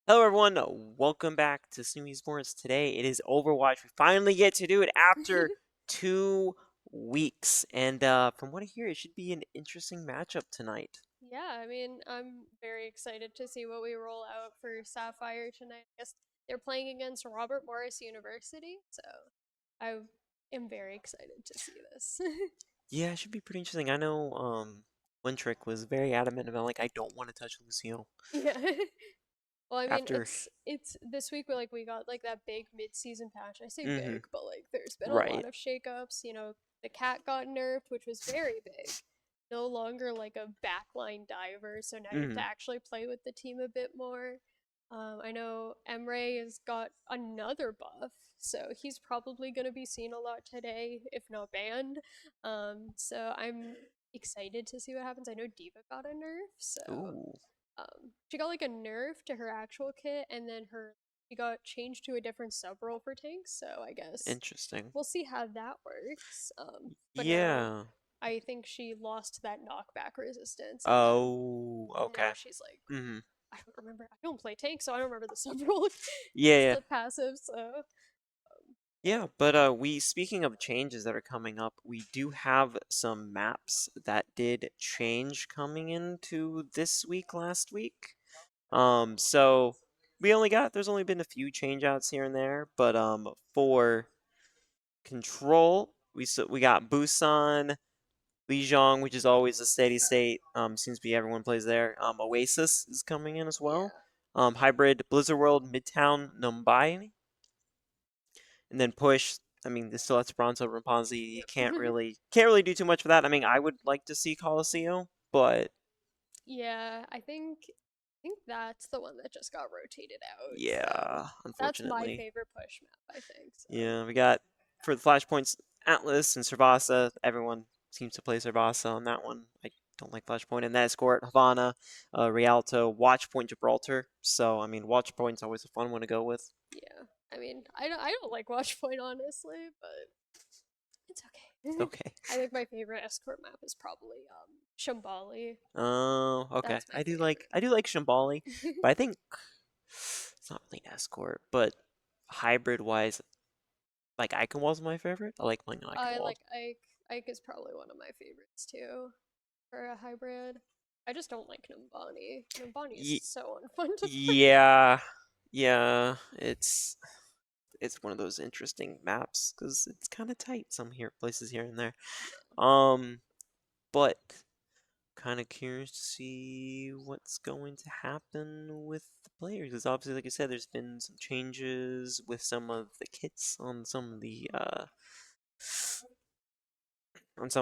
Hello everyone, welcome back to SNHU Sports. Today it is Overwatch. We finally get to do it after 2 weeks. And from what I hear, it should be an interesting matchup tonight. Yeah, I'm very excited to see what we roll out for Sapphire tonight. I guess they're playing against Robert Morris University, so I am very excited to see this. Yeah, it should be pretty interesting. I know One Trick was very adamant about I don't want to touch Lucio Yeah. Well, after. it's this week we got like that big mid-season patch. I say Mm-hmm. big, but like there's been a lot Right. of shakeups. The cat got nerfed, which was very big. No longer like a backline diver, so now you have to Mm-hmm. actually play with the team a bit more. I know Emre has got another buff, so he's probably going to be seen a lot today, if not banned. So I'm excited to see what happens. I know Diva got a nerf, so Ooh, she got like a nerf to her actual kit, and then she got changed to a different sub role for tanks. So I guess interesting. we'll see how that works. But now Yeah. I think she lost that knockback resistance, and Oh, now okay. she's like, Mm-hmm. I don't remember. I don't play tank, so I don't remember the sub role, Yeah, just yeah. the passive. So Yeah, but we speaking of changes that are coming up, we do have some maps that did change coming into this week last week. So there's only been a few change outs here and there, but for control, we got Busan, Lijiang, which is always a steady state. Seems to be everyone plays there. Oasis is coming in as well. yeah. Hybrid Blizzard World, Midtown, Mumbai, and then push. I mean, this still has Bronzo Rapunzi. You can't really do too much for that. I mean, I would like to see Coliseum, but Yeah, I think that's the one that just got rotated out. So yeah, that's my unfortunately, favorite push map, I think. So yeah, we got for the flashpoints Atlas and Servasa. Everyone seems to play Servasa on that one. I don't like flashpoint, and that escort Havana, Rialto, Watchpoint Gibraltar. So I mean, Watchpoint's always a fun one to go with. yeah, I don't like Watchpoint honestly, but it's It's okay. okay. I think my favorite escort map is probably Shambali. Oh, okay. That's my I do like Shambali, favorite. but I think it's not really an escort, but hybrid wise, like Eichenwald's my favorite. I like playing I Eichenwald. like Ike. Ike is probably one of my favorites too for a hybrid. I just don't like Numbani. Numbani is Y- so unfun to play. yeah, yeah. It's one of those interesting maps because it's kind of tight some here places here and there. Um, but kind of curious to see what's going to happen with the players. Because obviously, like I said, there's been some changes with some of the kits on some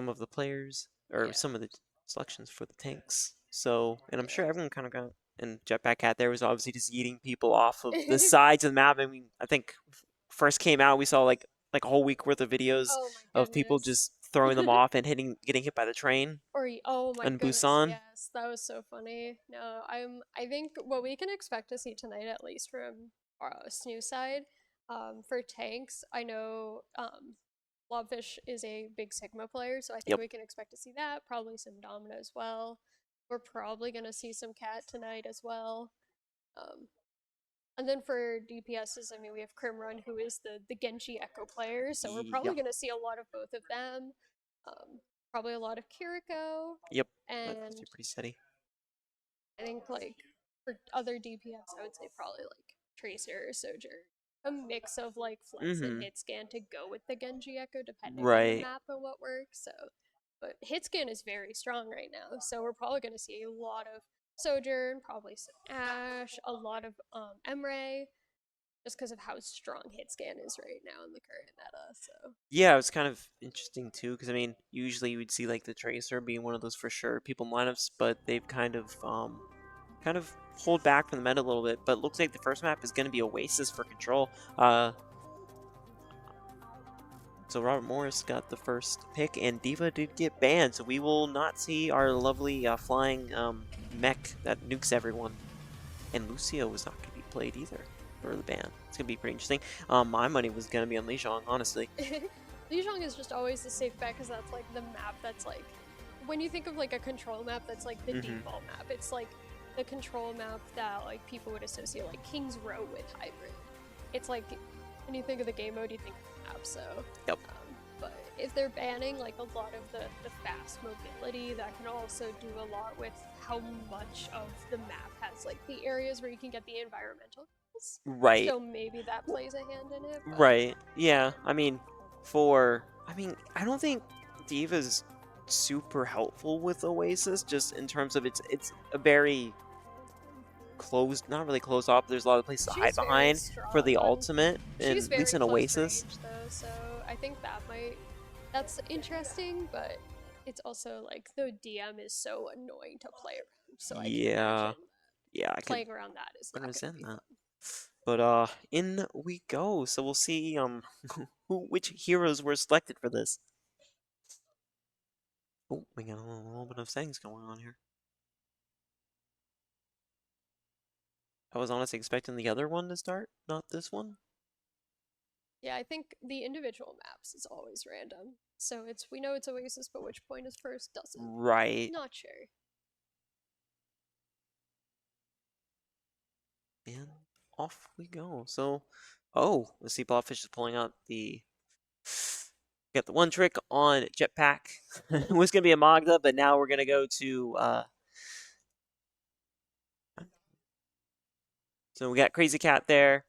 of the players or Yeah, some of the selections for the tanks. So, and I'm sure yeah. everyone kind of got. And Jetpack Cat there was obviously just eating people off of the sides of the map. I mean, I think first came out we saw like a whole week worth of videos Oh my of people goodness. just throwing them off and getting hit by the train Oh my in goodness, Busan. yes, that was so funny. No, I think what we can expect to see tonight, at least from our SNU side, for tanks, I know Blobfish is a big Sigma player, so I think Yep. we can expect to see that. Probably some Domino as well. We're probably gonna see some Cat tonight as well. Um, and then for DPSs, we have Crimrun, who is the Genji Echo player, so we're probably Yep. gonna see a lot of both of them. Um, Probably a lot of Kiriko, Yep. That's and pretty steady. I think like for other DPS, I would say probably like Tracer or Sojourn. A mix of like Flex and Mm-hmm. Hit Scan to go with the Genji Echo depending on the Right. map and what works. But Hit Scan is very strong right now, so we're probably going to see a lot of Sojourn, probably some Ash, a lot of Emre, just because of how strong Hit Scan is right now in the current meta. So Yeah, it was kind of interesting too, because I mean, usually you would see like the Tracer being one of those for sure people in lineups, but they've kind of hold back from the meta a little bit. But it looks like the first map is going to be Oasis for control. So Robert Morris got the first pick, and Diva did get banned, so we will not see our lovely flying mech that nukes everyone. And Lucio was not going to be played either for the ban. It's going to be pretty interesting. My money was going to be on Lijiang, honestly. Lijiang is just always the safe bet because that's like the map that's like when you think of like a control map that's like the Mm-hmm. default map. It's like the control map that like people would associate like King's Row with hybrid. It's like when you think of the game mode, you think of the map. So, Yep. but if they're banning like a lot of the fast mobility, that can also do a lot with how much of the map has like the areas where you can get the environmental. Right. So maybe that plays a hand in it, but Right. Yeah. I mean, for I mean, I don't think Diva's super helpful with Oasis, just in terms of it's a very closed, not really closed off. There's a lot of places to hide she's very behind for strong the on. ultimate, She's and at least very in close Oasis. range though, so I think that's interesting, but it's also like the DM is so annoying to play around, so I can Yeah. imagine Yeah, I can playing around that is not going to understand be that. fun. But in we go. So we'll see which heroes were selected for this. Oh, we got a little bit of things going on here. I was honestly expecting the other one to start, not this one. Yeah, I think the individual maps is always random. So it's we know it's Oasis, but which point is first doesn't. Right. Not sure. And off we go. So, oh, let's see, Blobfish is pulling out the. Got the one trick on Jetpack. It was gonna be a Magda, but now we're gonna go to. So we got Crazy Cat there,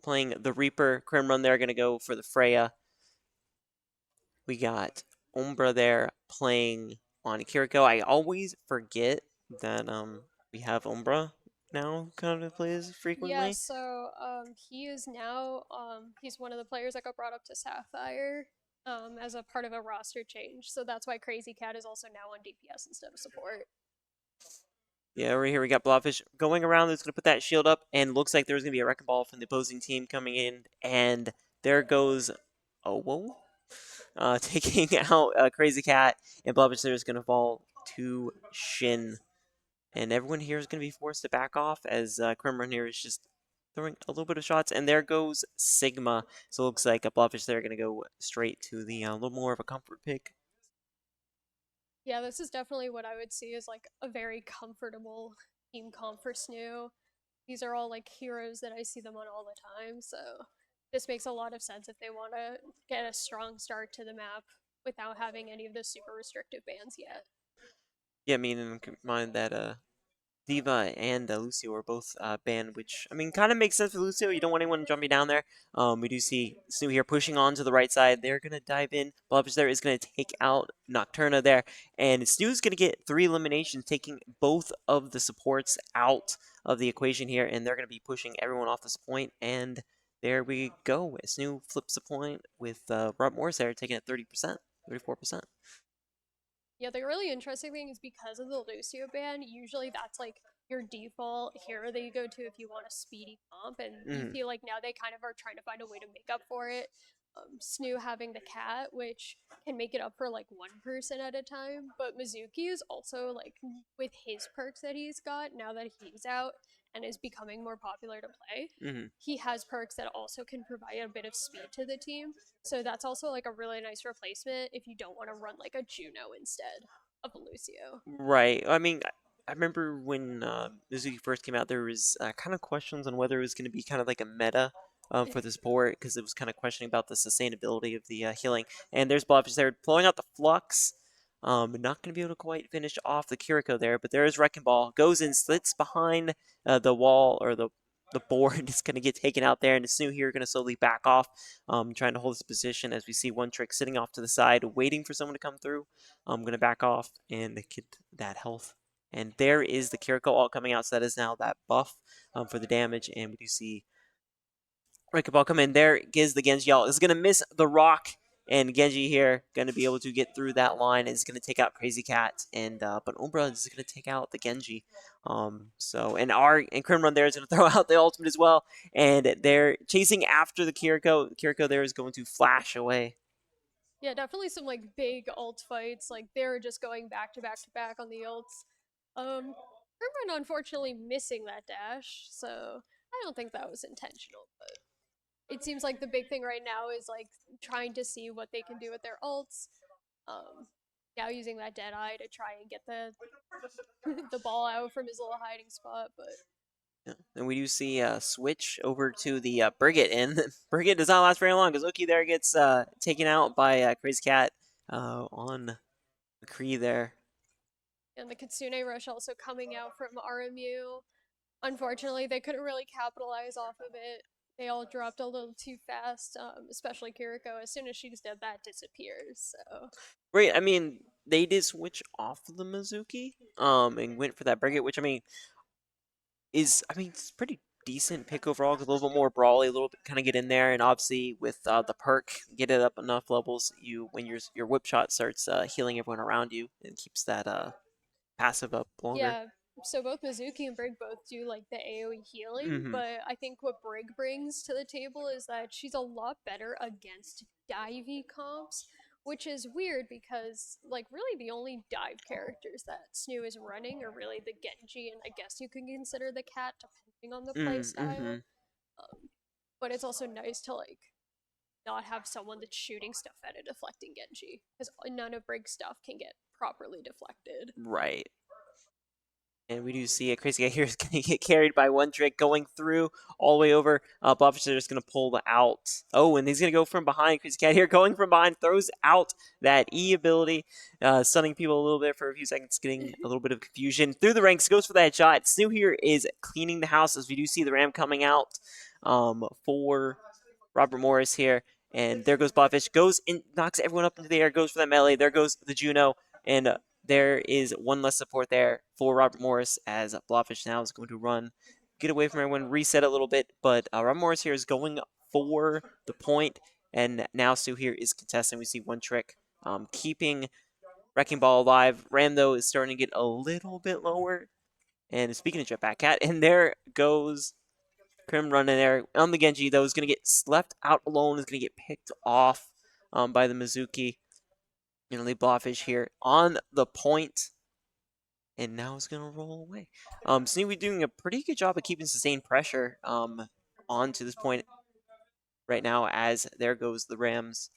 playing the Reaper. Crimrun there, gonna go for the Freya. We got Umbra there playing on Kiriko. I always forget that we have Umbra now kind of plays Yeah, frequently. so he is now he's one of the players that got brought up to Sapphire as a part of a roster change. So that's why Crazy Cat is also now on DPS instead of support. Yeah, right here we got Blobfish going around. That's going to put that shield up, and looks like there's going to be a wrecking ball from the opposing team coming in, and there goes Owo, taking out Crazy Cat, and Blobfish there is going to fall to Shin, and everyone here is going to be forced to back off as Kremlin here is just throwing a little bit of shots, and there goes Sigma. So it looks like a Blobfish there going to go straight to the little more of a comfort pick. Yeah, this is definitely what I would see as like a very comfortable team comp for SNHU. These are all like heroes that I see them on all the time, so this makes a lot of sense if they want to get a strong start to the map without having any of the super restrictive bans yet. Yeah, I mean, and keep in mind that Diva and Lucio are both banned, which, I mean, kind of makes sense for Lucio. You don't want anyone jumping down there. We do see Snu here pushing on to the right side. They're going to dive in. Blobfish there is going to take out Nocturna there. And Snu's going to get 3 eliminations, taking both of the supports out of the equation here. And they're going to be pushing everyone off this point. And there we go. Snu flips the point with Rob Morris there taking it 30%, 34%. Yeah, the really interesting thing is because of the Lucio ban, usually that's like your default hero that you go to if you want a speedy comp, and you Mm, feel like now they kind of are trying to find a way to make up for it. Snoo having the cat, which can make it up for like one person at a time, but Mizuki is also like with his perks that he's got now that he's out and is becoming more popular to play. mm. He has perks that also can provide a bit of speed to the team, so that's also like a really nice replacement if you don't want to run like a Juno instead of a Lucio. Right. I mean, I remember when Mizuki first came out, there was kind of questions on whether it was going to be kind of like a meta for the sport because it was kind of questioning about the sustainability of the healing. And there's Blobfish there pulling out the Flux. Not going to be able to quite finish off the Kiriko there, but there is Wrecking Ball. Goes in, slits behind the wall or the board is going to get taken out there, and Snu here going to slowly back off, trying to hold his position as we see one trick sitting off to the side, waiting for someone to come through. I'm going to back off and get that health. And there is the Kiriko all coming out, so that is now that buff for the damage, and we do see Wrecking Ball come in. There is the Genji ult. Is going to miss the rock, and Genji here going to be able to get through that line. Is going to take out Crazy Cat, and but Umbra is going to take out the Genji. So and Crimrun there is going to throw out the ultimate as well, and they're chasing after the Kiriko. Kiriko there is going to flash away. Yeah, definitely some like big ult fights. Like they're just going back to back to back on the ults. Herman unfortunately missing that dash, so I don't think that was intentional. But it seems like the big thing right now is like trying to see what they can do with their ults. Um, now using that dead eye to try and get the the ball out from his little hiding spot, but Yeah. And we do see a switch over to the Brigit, and Brigit does not last very long because Oki there gets taken out by Crazy Cat on McCree there. and the Kitsune Rush also coming out from RMU. Unfortunately, they couldn't really capitalize off of it. They all dropped a little too fast, especially Kiriko. As soon as she did that, disappears. So Right, I mean, they did switch off the Mizuki and went for that Brigit, which I mean, it's pretty decent pick overall. 'Cause a little bit more brawly, a little bit kind of get in there, and obviously with the perk, get it up enough levels. When your whip shot starts healing everyone around you and keeps that passive up longer. yeah, so both Mizuki and Brig both do like the AoE healing, Mm-hmm. but I think what Brig brings to the table is that she's a lot better against divey comps, which is weird because like really the only dive characters that SNHU is running are really the Genji and I guess you can consider the cat depending on the Mm-hmm. playstyle. Um, but it's also nice to like not have someone that's shooting stuff at a deflecting Genji because none of Brig's stuff can get properly deflected. Right. And we do see a crazy guy here is going to get carried by one trick going through all the way over. Buff is just going to pull out. Oh, and he's going to go from behind. Crazy cat here going from behind, throws out that E ability, stunning people a little bit for a few seconds, getting a little bit of confusion. Through the ranks, goes for that shot. SNHU here is cleaning the house as we do see the Ram coming out for Robert Morris here. And there goes Blobfish. Goes in, knocks everyone up into the air, goes for that melee. There goes the Juno. And there is one less support there for Robert Morris as Blobfish now is going to run, get away from everyone, reset a little bit. But Robert Morris here is going for the point, and now Stu here is contesting. We see one trick, keeping Wrecking Ball alive. Ram, though, is starting to get a little bit lower. And speaking of Jetpack Cat, and there goes Krim running there on the Genji, though, is going to get left out alone, is going to get picked off by the Mizuki. Going to leave Blobfish here on the point, and now it's going to roll away. SNHU doing a pretty good job of keeping sustained pressure on to this point right now, as there goes the Rams.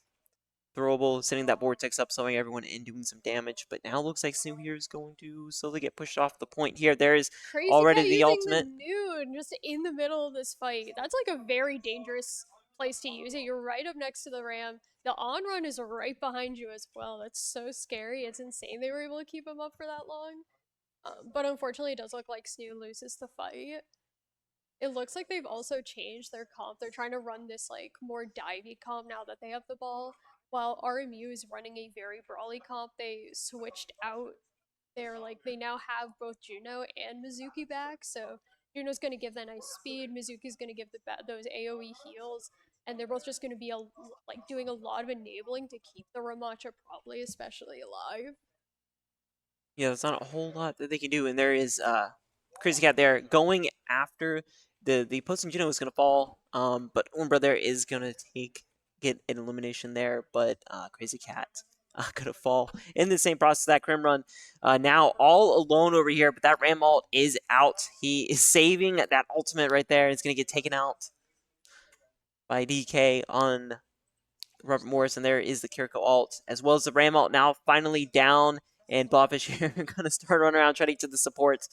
Throwable, setting that vortex up, slowing everyone in, doing some damage. But now looks like SNHU here is going to slowly get pushed off the point here. There is Crazy already Cat the using the ultimate. noon just in the middle of this fight. That's like a very dangerous place to use it. You're right up next to the ram. The on run is right behind you as well. That's so scary. It's insane they were able to keep him up for that long. But unfortunately, it does look like SNHU loses the fight. It looks like they've also changed their comp. They're trying to run this like more divey comp now that they have the ball. While RMU is running a very brawly comp, they switched out they now have both Juno and Mizuki back, so Juno's going to give that nice speed, Mizuki's going to give those AoE heals, and they're both just going to be like doing a lot of enabling to keep the Ramacha probably especially alive. Yeah, there's not a whole lot that they can do, and there is Crazy Cat there going after the posting Juno is gonna fall. But Umbra there is gonna get an elimination there, but Crazy Cat gonna fall in the same process that Crim Run. Now all alone over here, but that Ram ult is out. He is saving that ultimate right there. It's gonna get taken out by DK on Robert Morris, and there is the Kiriko alt, as well as the Ram alt now finally down. And Blobfish here going to start running around, trying to get to the supports,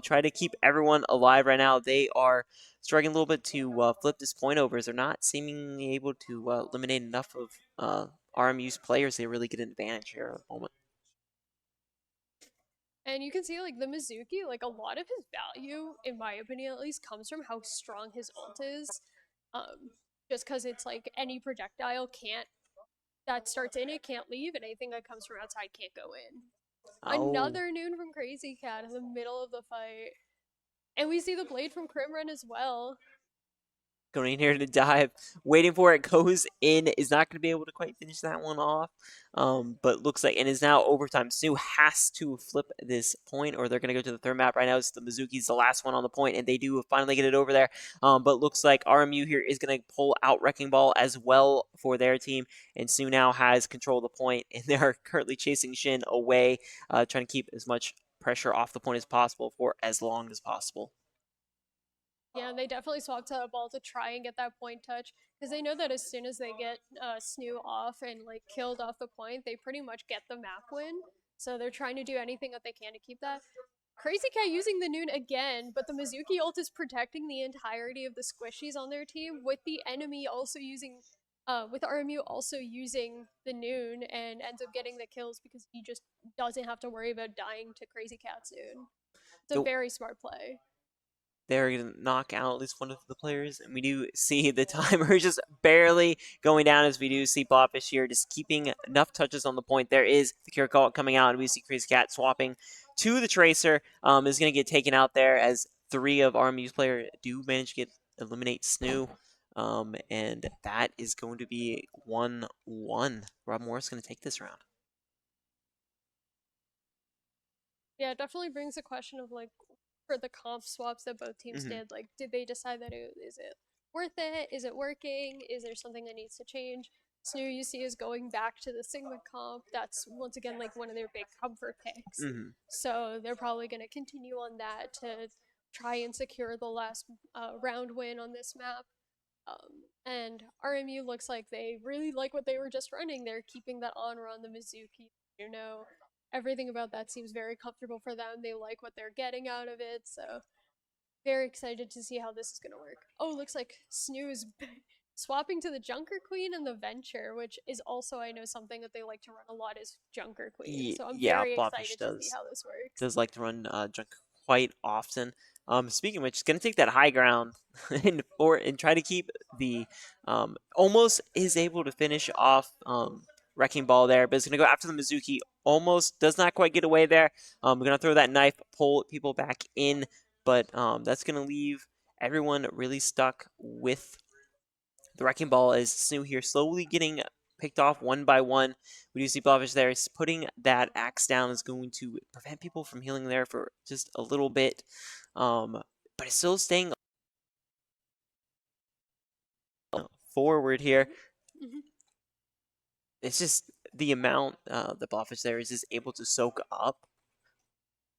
try to keep everyone alive right now. They are struggling a little bit to flip this point over, as they're not seemingly able to eliminate enough of RMU's players. They really get an advantage here at the moment. And you can see like the Mizuki, like a lot of his value, in my opinion at least, comes from how strong his ult is. Um, just because it's like any projectile can't that starts in it can't leave, and anything that comes from outside can't go in. Oh, Another noon from Crazy Cat in the middle of the fight. And we see the blade from Crimrun as well. going in here to dive, waiting for it, goes in, is not going to be able to quite finish that one off. But looks like, and is now overtime. SNHU has to flip this point, or they're going to go to the third map right now. It's the Mizuki's the last one on the point, and they do finally get it over there. But looks like RMU here is going to pull out Wrecking Ball as well for their team, and SNHU now has control of the point, and they are currently chasing Shin away, trying to keep as much pressure off the point as possible for as long as possible. Yeah, and they definitely swapped to a ball to try and get that point touch because they know that as soon as they get SNHU off and like killed off the point, they pretty much get the map win. So they're trying to do anything that they can to keep that. Crazy Cat using the Noon again, but the Mizuki ult is protecting the entirety of the squishies on their team, with the enemy also using, with RMU also using the Noon and ends up getting the kills because he just doesn't have to worry about dying to Crazy Cat's Noon. It's a Yo, very smart play. they're going to knock out at least one of the players. And we do see the timer just barely going down as we do see Blobfish here just keeping enough touches on the point. There is the cure call coming out, and we see Crazy Cat swapping to the Tracer. Is going to get taken out there as three of RMU's players do manage to eliminate SNHU. And that is going to be 1-1. Rob Morris going to take this round. Yeah, it definitely brings a question of like for the comp swaps that both teams Mm-hmm. did, like did they decide that is it worth it? Is it working? Is there something that needs to change? SNU you see is going back to the Sigma comp. That's once again like one of their big comfort picks. Mm-hmm. So they're probably going to continue on that to try and secure the last round win on this map. And RMU looks like they really like what they were just running. They're keeping that honor on the Mizuki. You know, everything about that seems very comfortable for them. They like what they're getting out of it. So, very excited to see how this is going to work. Oh, looks like Snooze swapping to the Junker Queen and the Venture, which is also, I know, something that they like to run a lot is Junker Queen. So, I'm Yeah, very Blobfish excited to see does how this works. like to run junk quite often. Speaking of which, going to take that high ground and try to keep the almost is able to finish off Wrecking Ball there, but it's going to go after the Mizuki. Almost does not quite get away there. We're going to throw that knife, pull people back in, but that's going to leave everyone really stuck with the Wrecking Ball. Is SNHU here slowly getting picked off one by one. We do see Blobfish there. Putting that axe down is going to prevent people from healing there for just a little bit. But it's still staying forward here. Mm-hmm. It's just the amount the Blobfish there is just able to soak up.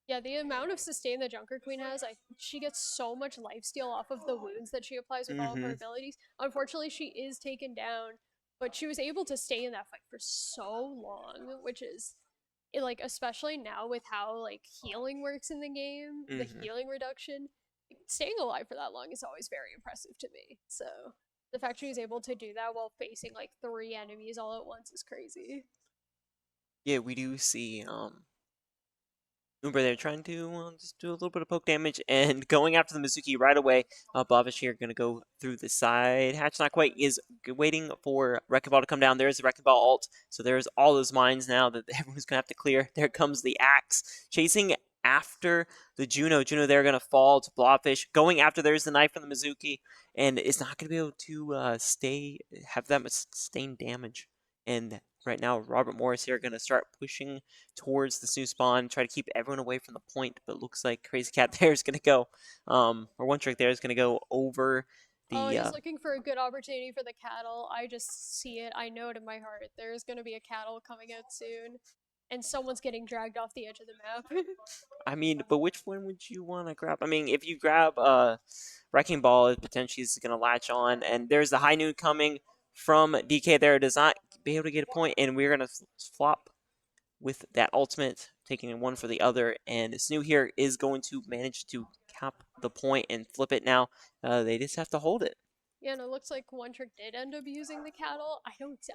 Yeah, the amount of sustain that Junker Queen has, she gets so much lifesteal off of the wounds that she applies with all of her Mm-hmm. abilities. Unfortunately, she is taken down, but she was able to stay in that fight for so long, which is like especially now with how like healing works in the game, the Mm-hmm. healing reduction, staying alive for that long is always very impressive to me. So the fact she was able to do that while facing like three enemies all at once is crazy. Yeah, we do see Uber there trying to just do a little bit of poke damage and going after the Mizuki right away. Blobfish here going to go through the side hatch. Not quite. Is waiting for Wrecking Ball to come down. There's the Wrecking Ball ult. So there's all those mines now that everyone's going to have to clear. There comes the axe. Chasing after the Juno. Juno there going to fall to Blobfish. Going after there's the knife from the Mizuki. And it's not going to be able to have that much sustained damage. And right now, Robert Morris here going to start pushing towards the SNHU spawn, try to keep everyone away from the point, but looks like Crazy Cat there is going to go, or One Trick there is going to go over Oh, the, he's looking for a good opportunity for the cattle. I just see it. I know it in my heart. There's going to be a cattle coming out soon, and someone's getting dragged off the edge of the map. I mean, but which one would you want to grab? I mean, if you grab Wrecking Ball, it potentially is going to latch on, and there's the High Noon coming from DK there, does not be able to get a point, and we're going to flop with that ultimate, taking in one for the other. And SNHU here is going to manage to cap the point and flip it now. They just have to hold it. Yeah, and it looks like One Trick did end up using the cattle.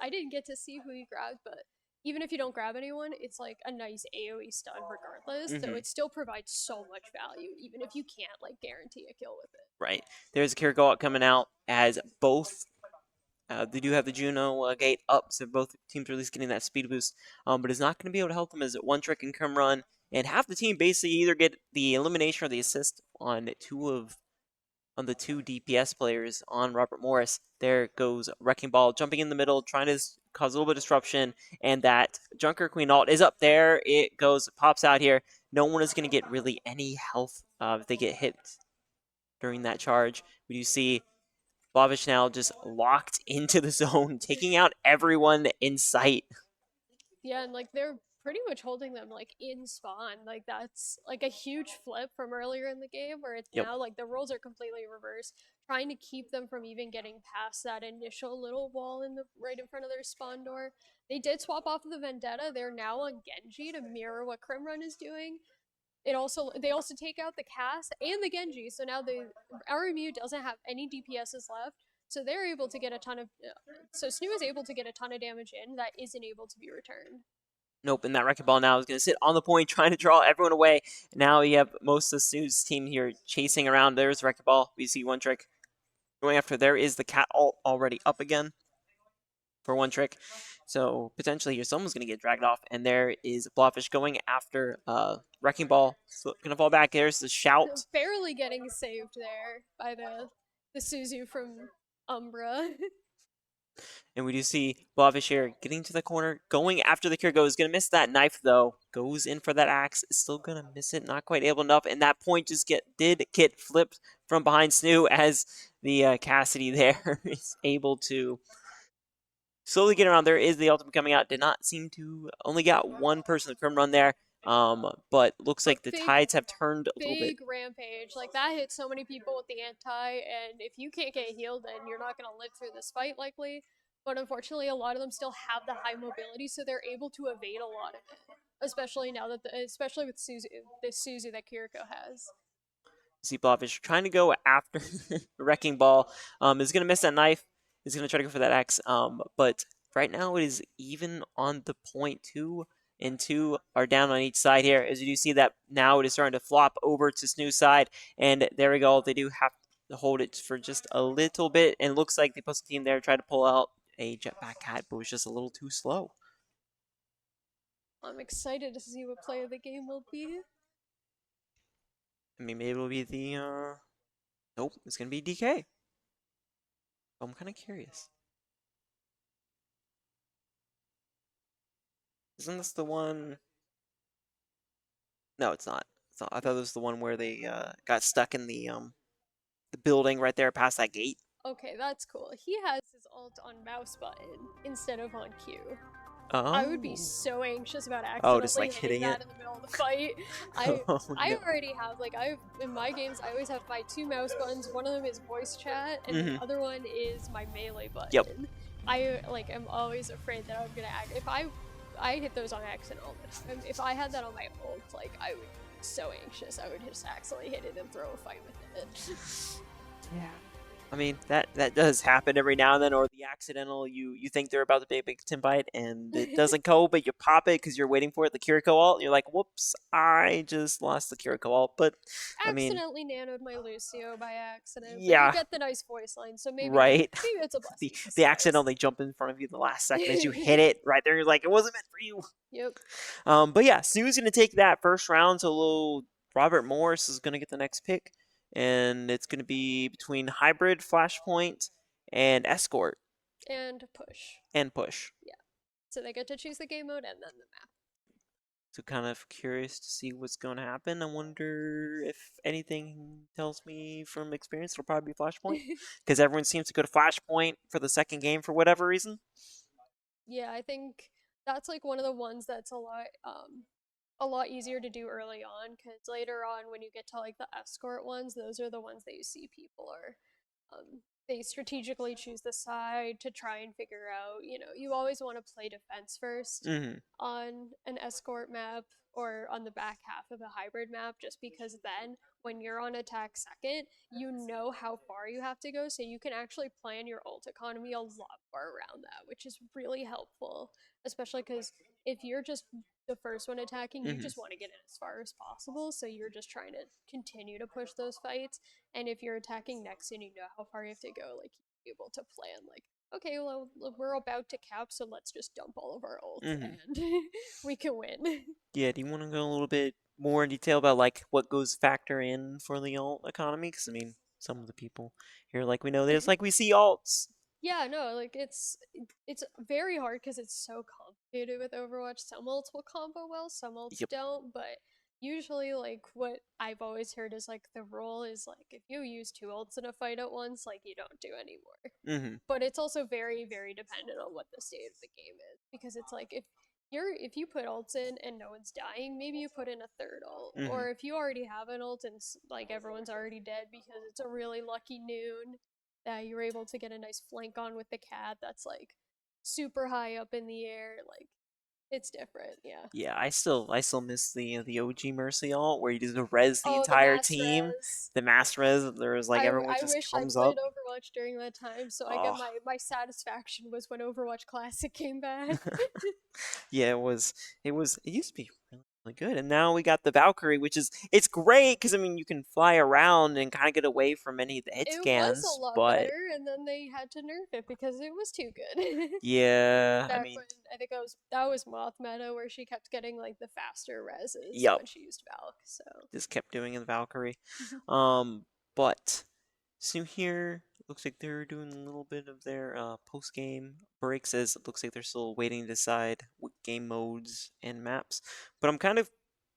I didn't get to see who he grabbed, but even if you don't grab anyone, it's like a nice AoE stun regardless. So Mm-hmm. it still provides so much value, even if you can't like guarantee a kill with it. Right. There's a Kiriko coming out as both. They do have the Juno gate up, so both teams are at least getting that speed boost. But it's not going to be able to help them as One Trick and come run. And half the team basically either get the elimination or the assist on the two DPS players on Robert Morris. There goes Wrecking Ball jumping in the middle, trying to cause a little bit of disruption. And that Junker Queen ult is up there. It goes, pops out here. No one is going to get really any health if they get hit during that charge. We do see Blobfish now just locked into the zone, taking out everyone in sight. Yeah, and like they're pretty much holding them like in spawn. Like that's like a huge flip from earlier in the game where it's Yep. now like the roles are completely reversed, trying to keep them from even getting past that initial little wall in the right in front of their spawn door. They did swap off of the Vendetta. They're now on Genji to mirror what Crimrun is doing. They also take out the cast and the Genji, so now the RMU doesn't have any DPSs left. So they're able to get a ton of so SNHU is able to get a ton of damage in that isn't able to be returned. Nope, and that wrecking ball now is going to sit on the point, trying to draw everyone away. Now you have most of the Snooze team here chasing around. There's the wrecking ball. We see one trick going after. There is the cat ult already up again for one trick. So potentially here someone's going to get dragged off. And there is Blobfish going after wrecking ball. So going to fall back. There's the shout. Barely getting saved there by the Suzu from Umbra. And we do see Blobfish here getting to the corner, going after the Kiriko. Is going to miss that knife, though. Goes in for that axe. Is still going to miss it. Not quite able enough. And that point just did get flipped from behind SNHU as the Cassidy there is able to slowly get around. There is the ultimate coming out. Did not seem to only got one person to come run there. But looks But like the tides have turned a little bit. big rampage. Like that hits so many people with the anti, and if you can't get healed, then you're not gonna live through this fight likely. But unfortunately, a lot of them still have the high mobility, so they're able to evade a lot of it. Especially now that, especially with this Suzu that Kiriko has. See Blobfish trying to go after Wrecking Ball. Is going to miss that knife. Is going to try to go for that X. But right now it is even on the point. 2 and 2 are down on each side here. As you do see that now it is starting to flop over to SNHU's side. And there we go. They do have to hold it for just a little bit. And it looks like the Pussy team there tried to pull out a jetpack cat, but was just a little too slow. I'm excited to see what play of the game will be. I mean, maybe it'll be the, nope, it's going to be DK. I'm kind of curious. Isn't this the one? No, it's not. I thought it was the one where they got stuck in the building right there past that gate. Okay, that's cool. He has his ult on mouse button instead of on Q. Oh. I would be so anxious about just accidentally like hitting hitting that it in the middle of the fight. Oh, I no. already have like in my games I always have my two mouse buttons. One of them is voice chat, and the other one is my melee button. Yep. I like am always afraid that I'm gonna act if I hit those on accident all the time. If I had that on my ult, like I would be so anxious. I would just accidentally hit it and throw a fight with it. Yeah. I mean, that does happen every now and then, or the accidental, you think they're about to be a big tim bite, and it doesn't go, but you pop it because you're waiting for it, the Kiriko ult, you're like, whoops, I just lost the Kiriko ult, but, I mean... Accidentally nanoed my Lucio by accident, but Yeah. you get the nice voice line, so maybe, Right. maybe it's a blessing. The accidentally jump in front of you the last second as you hit it right there, you're like, it wasn't meant for you. Yep. But yeah, SNHU's going to take that first round, so little Robert Morris is going to get the next pick. And it's going to be between Hybrid, Flashpoint, and Escort. And push. And Push. Yeah. So they get to choose the game mode and then the map. So kind of curious to see what's going to happen. I wonder if anything tells me from experience it'll probably be Flashpoint. Because everyone seems to go to Flashpoint for the second game for whatever reason. Yeah, I think that's like one of the ones that's a lot easier to do early on, because later on when you get to like the escort ones, those are the ones that you see people are they strategically choose the side to try and figure out, you always want to play defense first on an escort map or on the back half of a hybrid map, just because then when you're on attack second, you know how far you have to go, so you can actually plan your ult economy a lot more around that, which is really helpful, especially because if you're just the first one attacking, you just want to get it as far as possible, so you're just trying to continue to push those fights. And if you're attacking next and you know how far you have to go, like you're able to plan, like, okay, well, we're about to cap, so let's just dump all of our ults and we can win. Yeah, do you want to go a little bit more in detail about like what goes factor in for the alt economy? Because I mean, some of the people here, like we know, there's like we see alts. Yeah, no, like it's very hard because it's so complicated with Overwatch. Some ults will combo well, some ults don't, but usually like what I've always heard is like the rule is like if you use two ults in a fight at once, like you don't do anymore. But it's also very, very dependent on what the state of the game is, because it's like if if you put ults in and no one's dying, maybe you put in a third ult. Hmm. Or if you already have an ult and like everyone's already dead because it's a really lucky noon that you're able to get a nice flank on with the cat that's like super high up in the air, like it's different, yeah. Yeah, I still miss the OG Mercy ult where you just res the Oh, the entire mass team. res. The mass res, there's like everyone I just wish I comes played up. Overwatch during that time, so I get Oh, my satisfaction was when Overwatch Classic came back. yeah, it used to be really good, and now we got the Valkyrie, which is it's great because I mean you can fly around and kind of get away from any of the hit It was a scans, lot but better, and then they had to nerf it because it was too good. yeah, I Back mean, when I think that was Moth meta where she kept getting like the faster reses yep, when she used Valk. So just kept doing the Valkyrie. But so here looks like they're doing a little bit of their post game breaks. As it looks like they're still waiting to decide what game modes and maps. But I'm kind of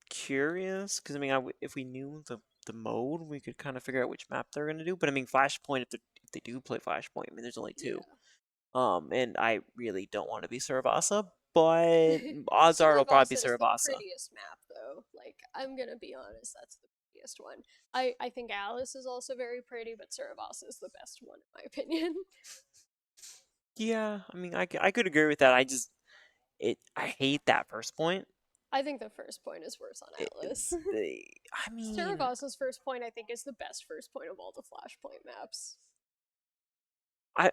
curious because I mean, if we knew the mode, we could kind of figure out which map they're gonna do. But I mean, Flashpoint, if they do play Flashpoint, I mean, there's only two. yeah, And I really don't want to be Saravasa, but odds are it'll probably be Saravasa is the Saravasa. prettiest map though. Like I'm gonna be honest, that's the prettiest one. I think Alice is also very pretty, but Saravasa is the best one in my opinion. Yeah, I mean, I could agree with that. I hate that first point. I think the first point is worse on It, Atlas. the I mean, Saravasa's first point, I think, is the best first point of all the Flashpoint maps.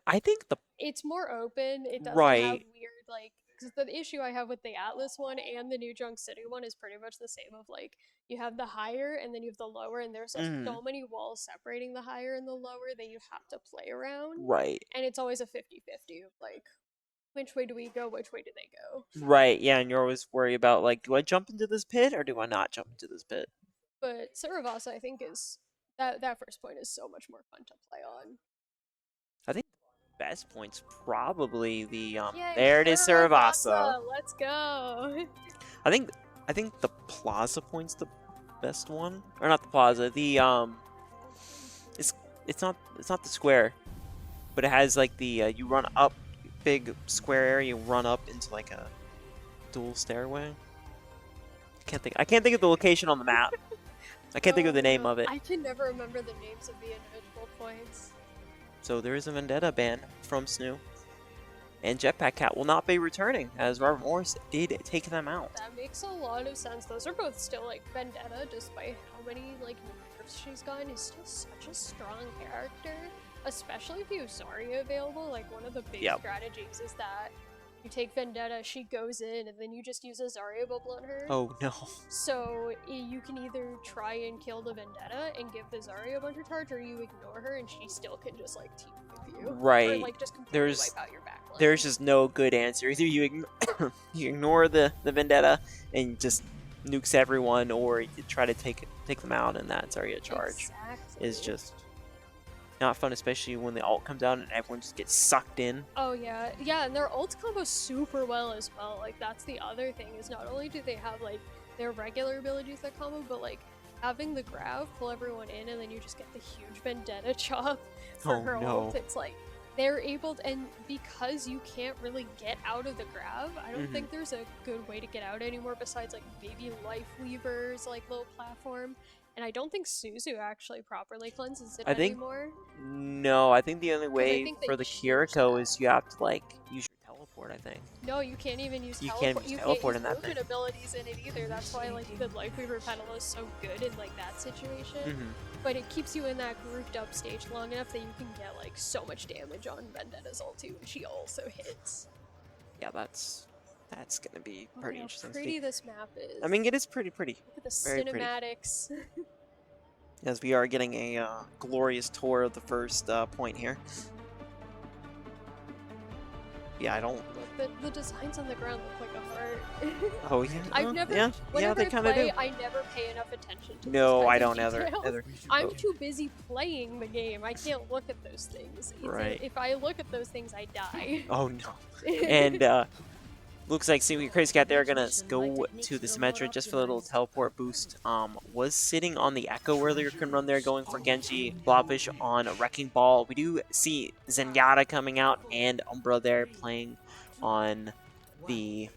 I think the It's more open. It doesn't have right. weird, like, because the issue I have with the Atlas one and the New Junk City one is pretty much the same of, like, you have the higher and then you have the lower, and there's Mm, so many walls separating the higher and the lower that you have to play around. right. And it's always a 50-50 of, like, which way do we go? Which way do they go? Right. Yeah, and you're always worried about like, do I jump into this pit or do I not jump into this pit? But Saravasa, I think, is that first point is so much more fun to play on. I think the best point's probably the Yay, there it is, Saravasa. Saravasa! Let's go! I think I think the plaza point's the best one. Or not the plaza, the it's it's not the square, but it has like the you run up big square area, you run up into like a dual stairway. I can't think of the location on the map. I can't think of Oh the name no, of it. I can never remember the names of the individual points. So there is a vendetta ban from SNHU. And Jetpack Cat will not be returning, as Robert Morris did take them out. That makes a lot of sense. Those are both still like Vendetta, despite how many like nerfs she's gotten, is still such a strong character. Especially if you have Zarya available. Like one of the big Yep. strategies is that you take Vendetta, she goes in, and then you just use a Zarya bubble on her. Oh no. So you can either try and kill the Vendetta and give the Zarya a bunch of charge, or you ignore her and she still can just like team with you, or Right. like just completely There's wipe out your backline. there's just no good answer. Either you ignore the vendetta and just nukes everyone, or you try to take them out, and that's already a charge. Exactly. Is just not fun, especially when the ult comes out and everyone just gets sucked in. Oh yeah, yeah, and their ult combo super well as well. Like that's the other thing is not only do they have like their regular abilities that combo, but like having the grav pull everyone in, and then you just get the huge vendetta chop for Oh, her no. ult. It's like they're able to, and because you can't really get out of the grav, I don't Mhm. think there's a good way to get out anymore besides like maybe life levers, like little platform. And I don't think Suzu actually properly cleanses it I think anymore. no. I think the only 'Cause I way think they for the changed Kiriko that. is you have to like use your teleport. I think. No, you can't even use You can't teleport. use You teleport can't in use that thing. movement abilities in it either. That's why like the Lifeweaver pedal is so good in like that situation. Mm-hmm. But it keeps you in that grouped up stage long enough that you can get like so much damage on Vendetta's ult too, and she also hits. Yeah, that's gonna be Look pretty at how interesting. To pretty see. this map is. I mean, it is pretty. Look at the very pretty. cinematics. As we are getting a glorious tour of the first point here. Yeah, I don't. Look, the designs on the ground look like a heart. Oh yeah. I've never. Yeah, Whenever they I kind of play, do. I never pay enough attention to. No, those I kinds don't of details. either. I'm too busy playing the game. I can't look at those things. Right. If I look at those things, I die. Oh no. And looks like see Crazy Cat they're gonna go to the Symmetra just for a little teleport boost. Was sitting on the Echo earlier, couldn't run there, going for Genji. Blobfish on a Wrecking Ball. We do see Zenyatta coming out and Umbra there playing on the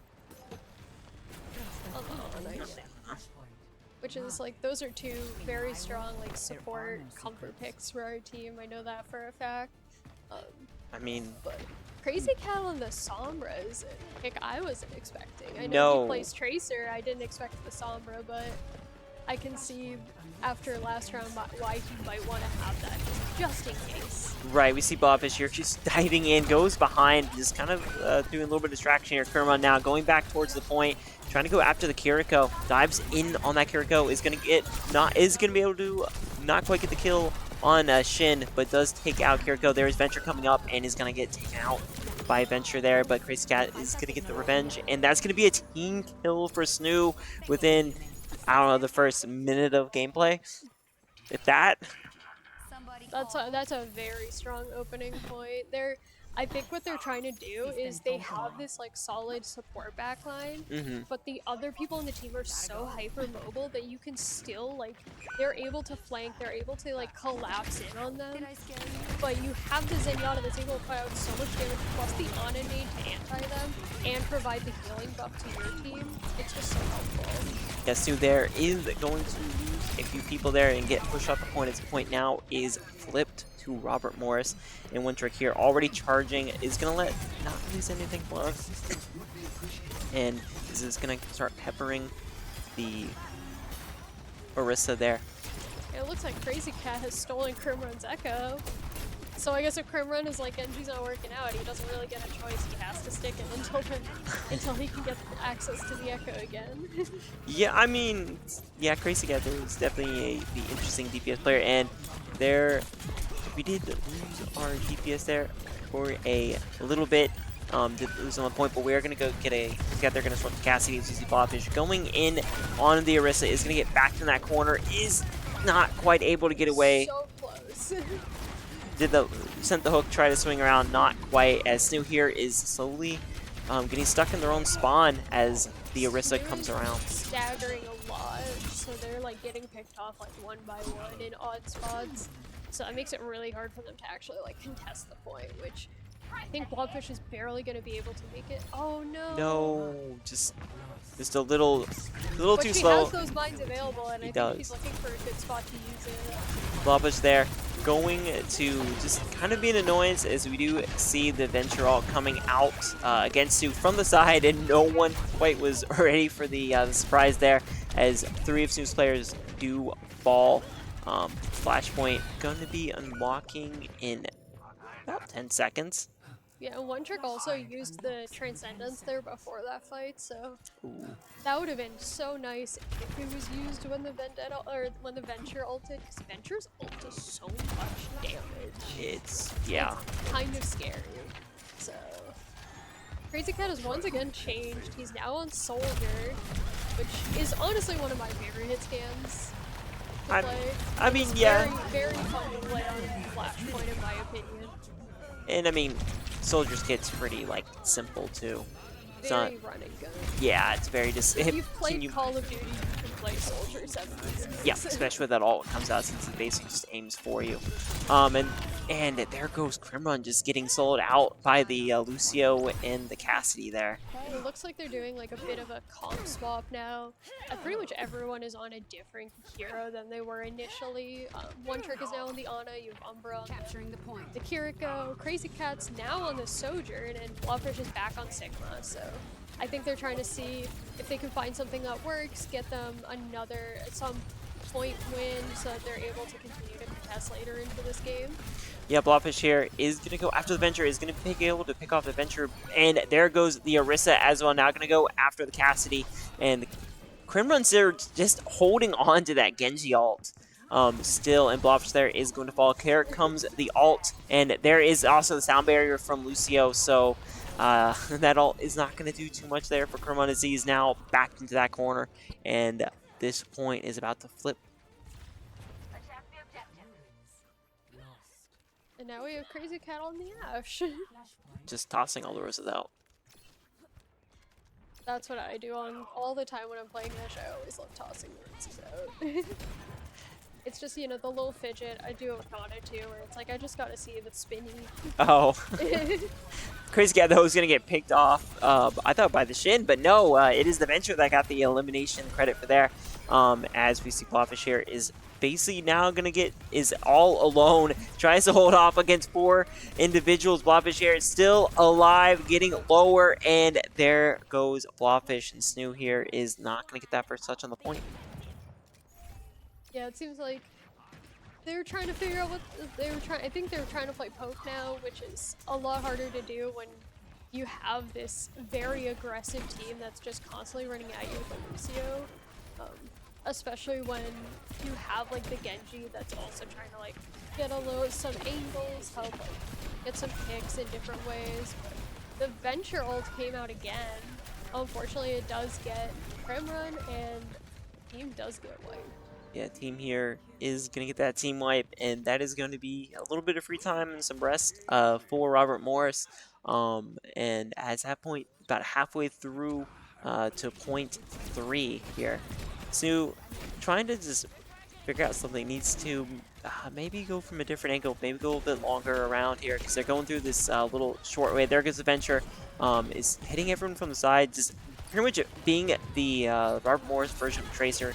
which is like those are two very strong like support comfort picks for our team. I know that for a fact. Um, I mean, but Crazy Cat on the Sombra is a pick I wasn't expecting. I know he no. plays Tracer. I didn't expect the Sombra, but I can see after last round why he might want to have that just in case. Right, we see Blobfish here just diving in, goes behind, just kind of doing a little bit of distraction here. Kermon now going back towards the point, trying to go after the Kiriko. Dives in on that Kiriko, is gonna be able to not quite get the kill on Shin, but does take out Kiriko. There is Venture coming up and is gonna get taken out by Venture there, but Crazy Cat is gonna get the revenge, and that's gonna be a team kill for SNHU within, I don't know, the first minute of gameplay. If that. That's a very strong opening point. I think what they're trying to do is they have this like solid support backline, but the other people on the team are so hyper mobile that you can still like they're able to flank, they're able to like collapse in on them. But you have the Zenyatta that's able to put out so much damage plus the Ana nade to anti them and provide the healing buff to your team. It's just so helpful. Yes, so there is going to lose a few people there and get pushed off the point. Its point now is flipped to Robert Morris. And Wintrick here already charging is going to let not lose anything close. And this is going to start peppering the Orisa there. It looks like Crazy Cat has stolen Crimrun's Echo. So I guess if Crimrun is like Genji's not working out, he doesn't really get a choice. He has to stick it until he can get access to the Echo again. Yeah, I mean, yeah, Crazy Cat is definitely the interesting DPS player, and we did lose our DPS there for a little bit. Did lose on the point, but we are going to go get a. They're going to swap to Cassidy and CC Blobfish. Going in on the Orisa is going to get back in that corner. Is not quite able to get away. So close. Sent the hook, try to swing around, not quite, as SNHU here is slowly getting stuck in their own spawn as the Orisa comes around. Staggering a lot, so they're like getting picked off like one by one in odd spots. So that makes it really hard for them to actually like contest the point, which I think Blobfish is barely going to be able to make it. Oh no! No, just a little but too he slow. has those mines available, and I think he's looking for a good spot to use it. Blobfish there, going to just kind of be an annoyance as we do see the Venture ult coming out against SNHU from the side, and no one quite was ready for the surprise there, as 3 of SNHU's players do fall. Flashpoint going to be unlocking in about 10 seconds. Yeah, and One Trick also used the Transcendence there before that fight, so Ooh. that would have been so nice if it was used when the Vendetta or when the Venture ulted, because Venture's ult does so much damage. Yeah. It's kind of scary. So Crazy Cat has once again changed. He's now on Soldier, which is honestly one of my favorite hit scans to play. I mean, it's yeah. Very fun to play on Flashpoint in my opinion. And I mean, Soldier's kit's pretty like simple too. It's Very not, run and gun. yeah, it's very just. If you've played Call of Duty, you can play Soldier 7 easy. Yeah, especially with that ult comes out since it basically just aims for you. And there goes Crimrun just getting sold out by the Lucio and the Cassidy there. It looks like they're doing like a bit of a comp swap now. Pretty much everyone is on a different hero than they were initially. One Trick is now on the Ana, you have Umbra on capturing the point. The Kiriko, Crazy Cat's now on the Sojourn, and Blobfish is back on Sigma, so I think they're trying to see if they can find something that works, get them another, some point win so that they're able to continue to contest later into this game. Yeah, Blobfish here is going to go after the Venture, is going to be able to pick off the Venture, and there goes the Orisa as well, now going to go after the Cassidy, and Crimrun's there just holding on to that Genji ult still, and Blobfish there is going to fall. Here comes the ult, and there is also the sound barrier from Lucio, so that ult is not going to do too much there for Crimrun as he's now back into that corner, and this point is about to flip. And now we have Crazy Cat on the Ash. Just tossing all the roses out. That's what I do on all the time when I'm playing Ash. I always love tossing the roses out. It's just, you know, the little fidget. I do it with Ana too, where it's like, I just gotta see if it's spinny. Oh. Crazy Cat, though, is going to get picked off, I thought by the Shin, but no, it is the Venture that got the elimination credit for there. as we see Blobfish here is basically now is all alone, tries to hold off against 4 individuals. Blobfish here is still alive, getting lower, and there goes Blobfish, and SNHU here is not going to get that first touch on the point. Yeah, it seems like they're trying to figure out what they were trying. I think they were trying to play poke now, which is a lot harder to do when you have this very aggressive team that's just constantly running at you with a Lucio. Especially when you have like the Genji that's also trying to like get some angles, help like get some kicks in different ways. But the Venture ult came out again. Unfortunately, it does get Crimrun and the team does get wiped. Yeah, team here is going to get that team wipe, and that is going to be a little bit of free time and some rest for Robert Morris. And at that point, about halfway through to point 3 here. So trying to just figure out something, needs to maybe go from a different angle, maybe go a bit longer around here because they're going through this little short way. There goes the Venture, is hitting everyone from the side, just pretty much being the Robert Morris version of Tracer.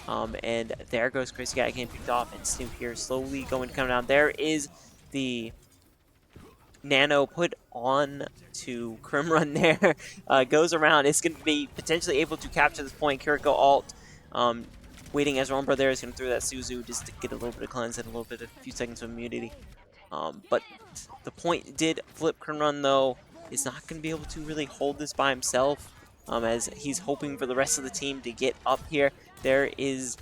And there goes Crazy Cat getting picked off, and SNHU here slowly going to come down. There is the Nano put on to Crimrun there, goes around. It's going to be potentially able to capture this point. Kiriko ult, waiting as Rombra there is going to throw that Suzu just to get a little bit of cleanse and a little bit of a few seconds of immunity. But the point did flip Crimrun though. Is not going to be able to really hold this by himself, as he's hoping for the rest of the team to get up here. There is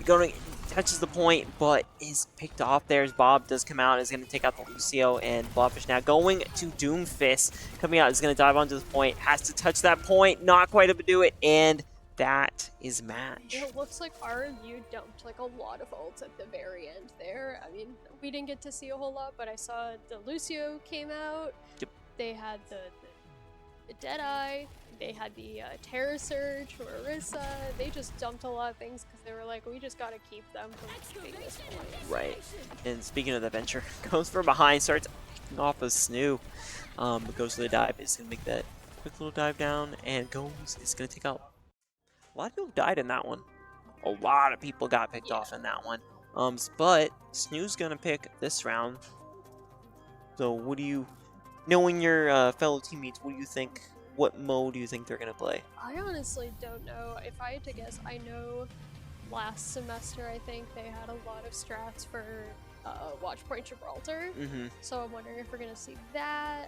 going to touches the point, but is picked off there as Bob does come out, is going to take out the Lucio, and Blobfish now going to Doomfist. Coming out, is going to dive onto this point, has to touch that point, not quite able to do it, and that is match. It looks like RMU dumped like a lot of ults at the very end there. I mean, we didn't get to see a whole lot, but I saw the Lucio came out. Yep. They had the Deadeye. They had the Terror Surge for Orisa. They just dumped a lot of things because they were like, we just gotta keep them from keeping this point. Right. And speaking of the Venture, goes from behind, starts picking off of SNHU. Goes to the dive, is going to make that quick little dive down, and goes, it's going to take out. A lot of people died in that one. A lot of people got picked off in that one. But SNHU's going to pick this round. So what do you, knowing your fellow teammates, what do you think? What mode do you think they're going to play? I honestly don't know. If I had to guess, I know last semester I think they had a lot of strats for Watchpoint Gibraltar. So I'm wondering if we're going to see that,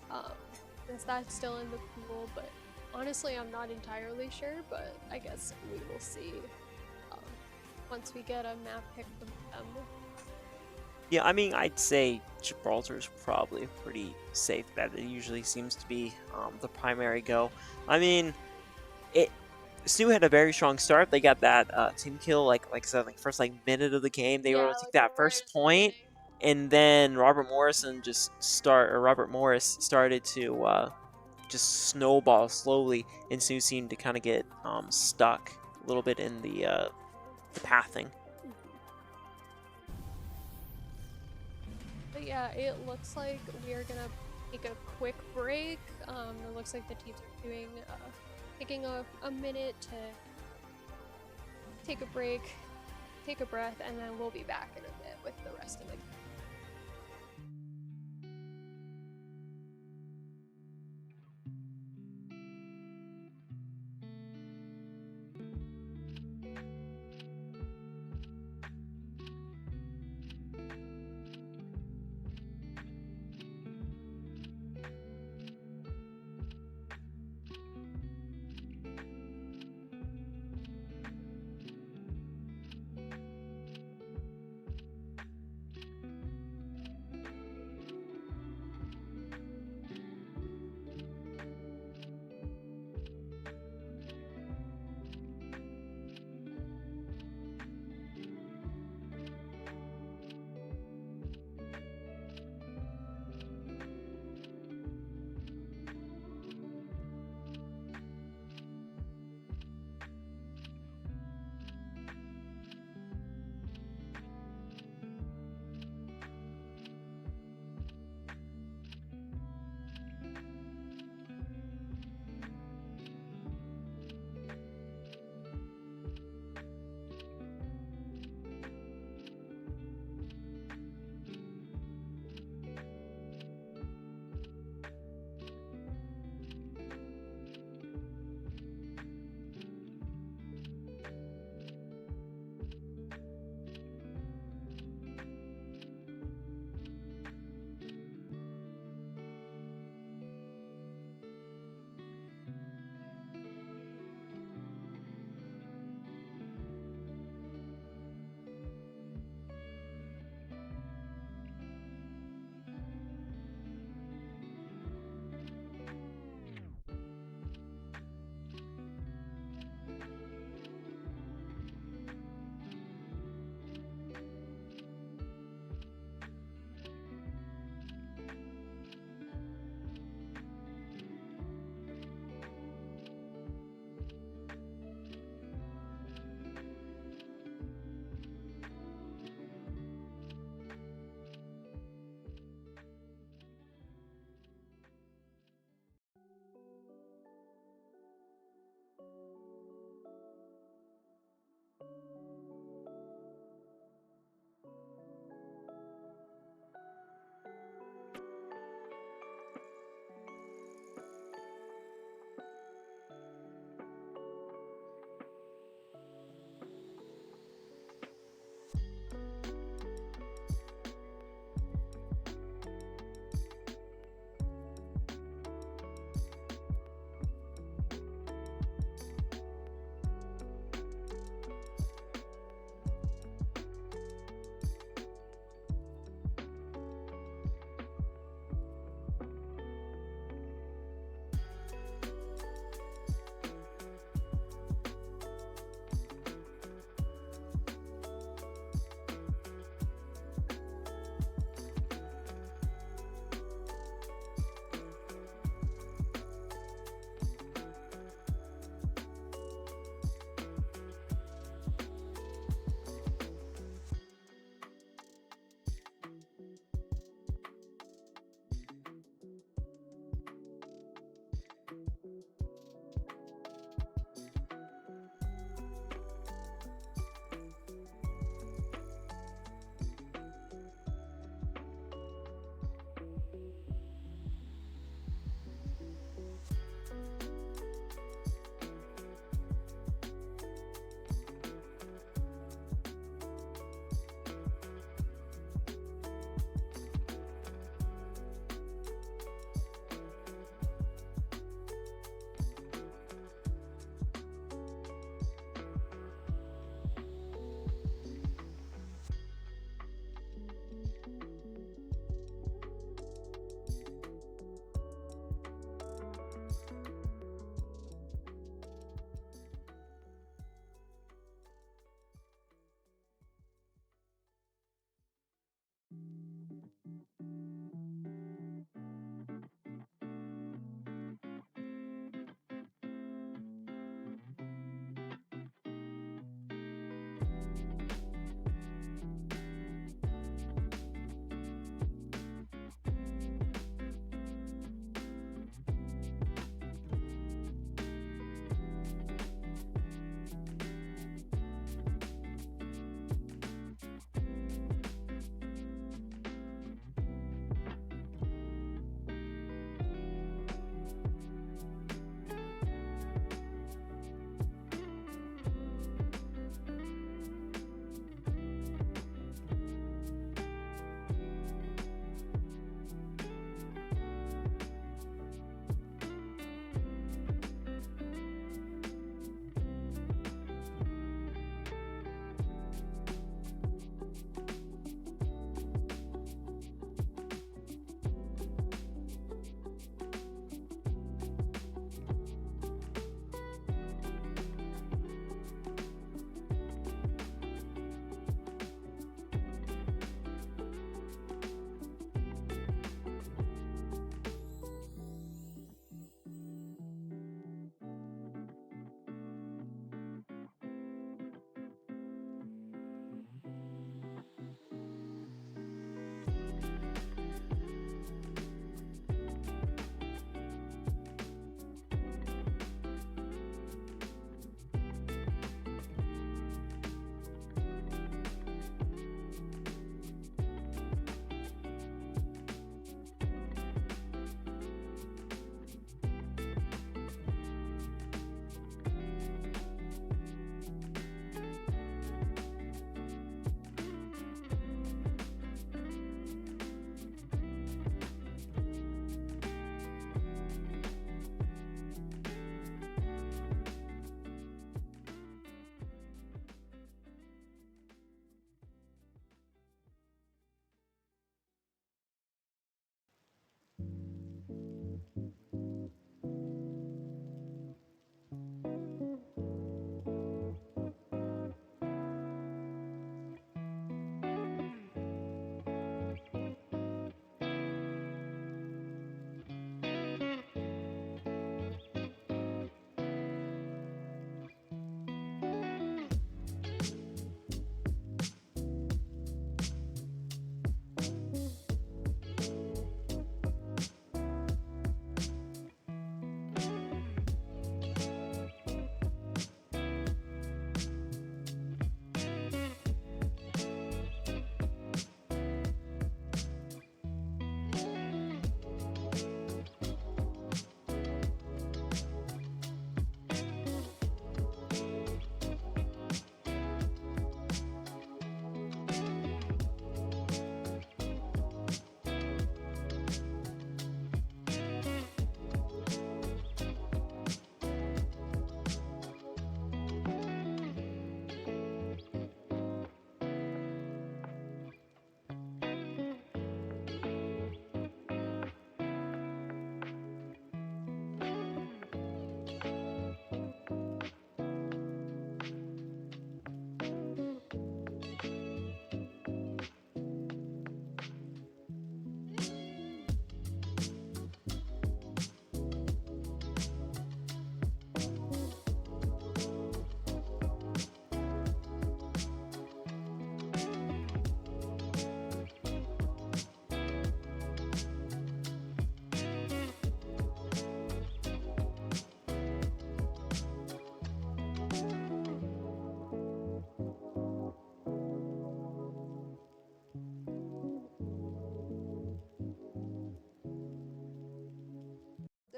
since that's still in the pool. But honestly, I'm not entirely sure, but I guess we will see once we get a map pick from them. Yeah, I mean, I'd say Gibraltar's probably a pretty safe bet. It usually seems to be the primary go. I mean, SNHU had a very strong start. They got that team kill, like I said, like first minute of the game. They were able to take that first point, and then Robert Morris started to just snowball slowly, and SNHU seemed to kind of get stuck a little bit in the pathing. But yeah, it looks like we are gonna take a quick break. It looks like the teams are doing taking a minute to take a break, take a breath, and then we'll be back in a bit with the rest of it.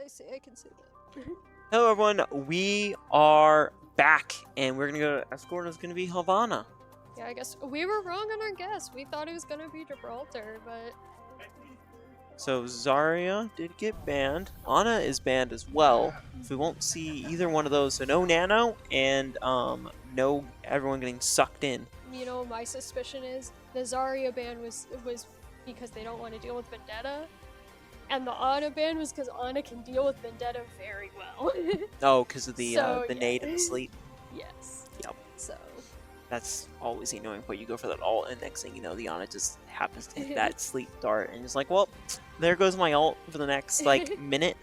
I can see that. Hello everyone, we are back, and we're gonna go. Our score is gonna be Havana. Yeah, I guess we were wrong on our guess. We thought it was gonna be Gibraltar, but So Zarya did get banned. Ana is banned as well. So we won't see either one of those. So no Nano and no everyone getting sucked in. you know, my suspicion is the Zarya ban was because they don't want to deal with Vendetta, and the Ana ban was because Ana can deal with Vendetta very well. Oh, because of the So, the yeah. nade and the sleep. Yes. Yep. So. That's always the annoying part. You go for that ult, and next thing you know, the Ana just happens to hit that sleep dart, and it's like, well, there goes my ult for the next like minute.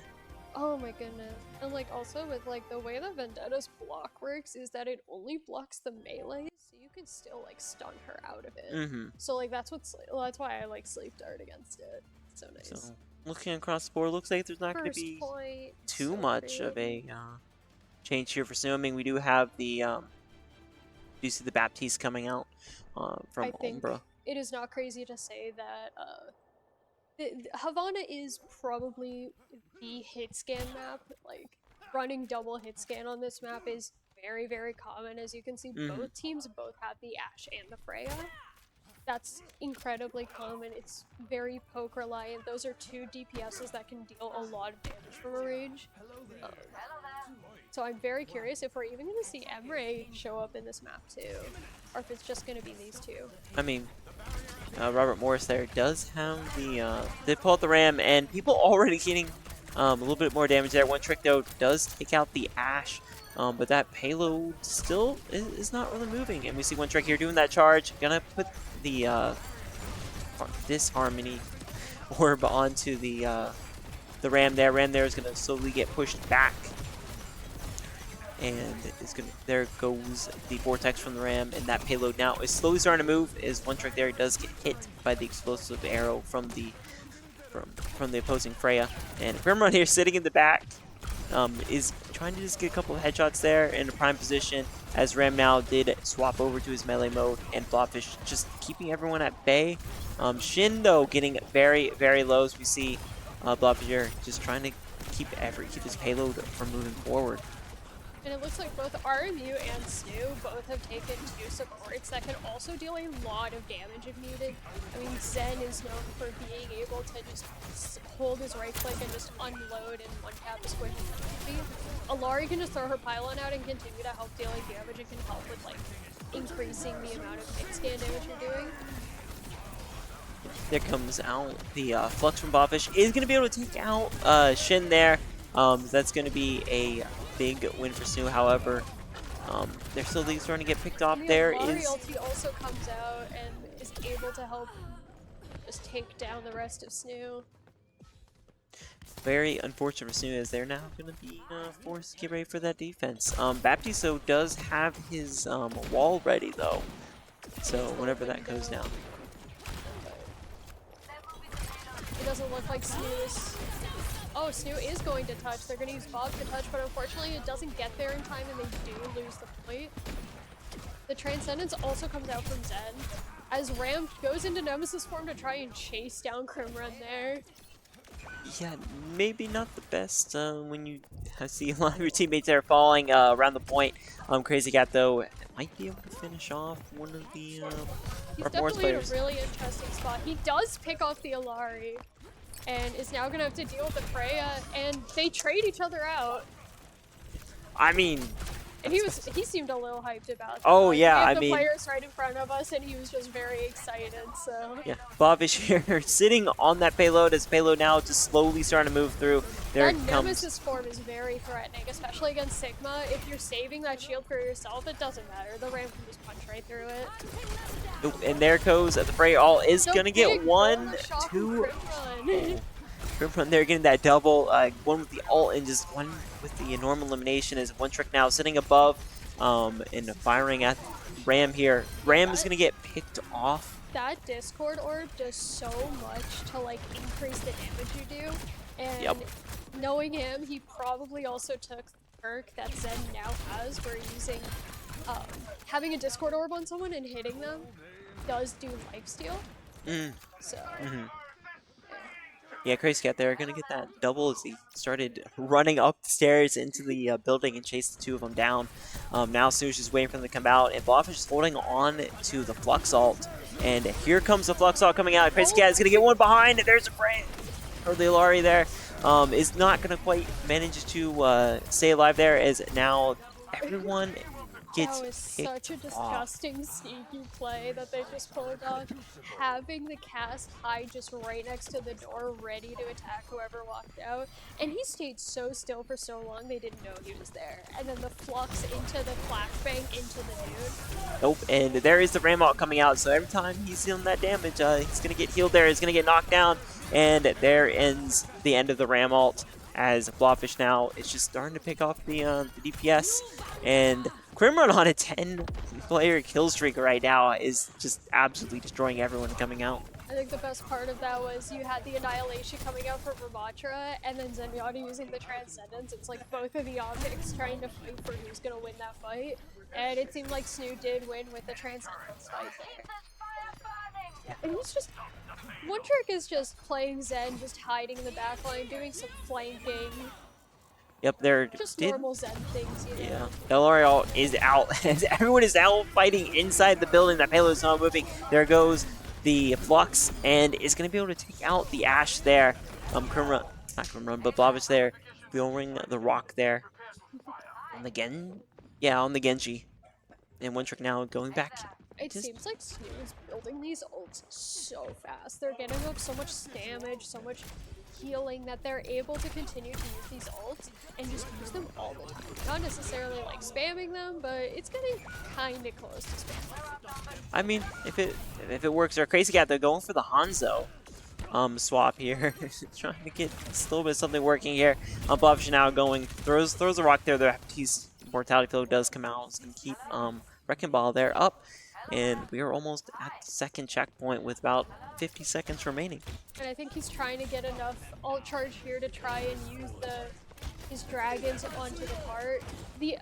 Oh my goodness. And like also with like the way the Vendetta's block works is that it only blocks the melee, so you can still like stun her out of it. Mm-hmm. So like that's why I like sleep dart against it. So nice. So looking across the board, looks like there's not going to First be point, too so much of great. a change here for swimming. We do have the do you see the Baptiste coming out from I think Umbra? it is not crazy to say that Havana is probably the hit scan map. Like, running double hit scan on this map is very, very common. As you can see, both teams both have the Ashe and the Freya. That's incredibly common. It's very poke reliant. Those are two DPSs that can deal a lot of damage from a range. So I'm very curious if we're even going to see Emre show up in this map too, or if it's just going to be these two. I mean, Robert Morris there does have the they pull out the ram, and people already getting a little bit more damage there. One trick though does take out the Ashe, but that payload still is not really moving. And we see one trick here doing that charge, gonna put the disharmony orb onto the ram there. Ram there is gonna slowly get pushed back. And it's gonna. There goes the vortex from the ram, and that payload now is slowly starting to move. Is one trick there does get hit by the explosive arrow from the opposing Freya, and Grimrod here sitting in the back is trying to just get a couple of headshots there in a prime position. As Ram now did swap over to his melee mode, and Blobfish just keeping everyone at bay. Shin though getting very very low as we see Blobfish here just trying to keep his payload from moving forward. And it looks like both RMU and SNHU both have taken two supports that can also deal a lot of damage if needed. I mean, Zen is known for being able to just hold his right click and just unload and one-tap as quick as he can. Alari can just throw her pylon out and continue to help dealing damage and can help with like increasing the amount of hit scan damage you're doing. There comes out the Flux from Blobfish. Is going to be able to take out Shin there. That's going to be a big win for SNHU. However, they're still starting to get picked off. There is ulti also comes out and is able to help just take down the rest of SNHU. very unfortunate for SNHU as they're now going to be forced to get ready for that defense. Baptisto does have his wall ready though, so whenever that goes down. It doesn't look like SNHU is... Oh, SNHU is going to touch. They're going to use Bob to touch, but unfortunately it doesn't get there in time and they do lose the point. The Transcendence also comes out from Zen, as Ram goes into Nemesis form to try and chase down Crimrun there. Yeah, maybe not the best when you see a lot of your teammates there falling around the point. Crazy Cat though might be able to finish off one of the He's Morris definitely in a players. really interesting spot. He does pick off the Alari, and is now gonna have to deal with the Freya, and they trade each other out. I mean, And he seemed a little hyped about that. oh like, yeah, I the mean, players right in front of us, and he was just very excited. So yeah, Blobfish here sitting on that payload as payload now just slowly starting to move through. There that it comes. Nemesis form is very threatening, especially against Sigma. If you're saving that shield for yourself, it doesn't matter. The Ram can just punch right through it. Oop, and there goes the Frey all is The gonna get big one, roller shock two. from Crimrun. Grimrun there getting that double, one with the ult and just one with the normal elimination. Is one trick now sitting above and firing at Ram here. Ram is gonna get picked off. That Discord orb does so much to like increase the damage you do, and Yep. knowing him, he probably also took the perk that Zen now has for using having a Discord orb on someone and hitting them does do lifesteal. Mm. So Mm-hmm. Yeah, Crazy Cat there gonna get that double as he started running up the stairs into the building and chased the two of them down. Now SNHU just waiting for them to come out, and Blobfish is holding on to the Flux Ult. And here comes the Flux Ult coming out. Crazy Cat is gonna get one behind, and there's a frame. Or the Ilari there is not gonna quite manage to stay alive there, as now everyone That gets was such picked a off. disgusting sneaky play that they just pulled off. Having the cast hide just right next to the door, ready to attack whoever walked out. And he stayed so still for so long they didn't know he was there. And then the flux into the flashbang into the dude. Nope, and there is the Ramalt coming out, so every time he's dealing that damage, he's going to get healed there, he's going to get knocked down, and there ends the end of the Ramalt, as Blobfish now is just starting to pick off the DPS, and Crimrun on a 10-player kill streak right now is just absolutely destroying everyone coming out. I think the best part of that was you had the Annihilation coming out for Ramatra, and then Zenyatta using the Transcendence. It's like both of the optics trying to fight for who's gonna win that fight, and it seemed like SNHU did win with the Transcendence fight there. And he's just... One Trick is just playing Zen, just hiding in the backline, doing some flanking. Yep, they're just normal Zen things, you know? Yeah, Elariel is out. Everyone is out fighting inside the building. That payload's not moving. There goes the Flux, and is going to be able to take out the Ashe there. Crimrun, not Crimrun, but Blobfish there, throwing the rock there. On the on the Genji. And One Trick now going back. It seems like SNHU is building these ults so fast. They're getting up so much damage, so much healing, that they're able to continue to use these ults and just use them all the time. Not necessarily like spamming them, but it's getting kind of close to spamming. I mean, if it works, or Crazy Cat, they're going for the Hanzo swap here, trying to get a little bit of something working here. Blobfish now going throws a rock there. The FT's mortality flow does come out. It's gonna keep Wrecking Ball there up. And we are almost at the second checkpoint with about 50 seconds remaining. And I think he's trying to get enough ult charge here to try and use his dragons onto the cart. The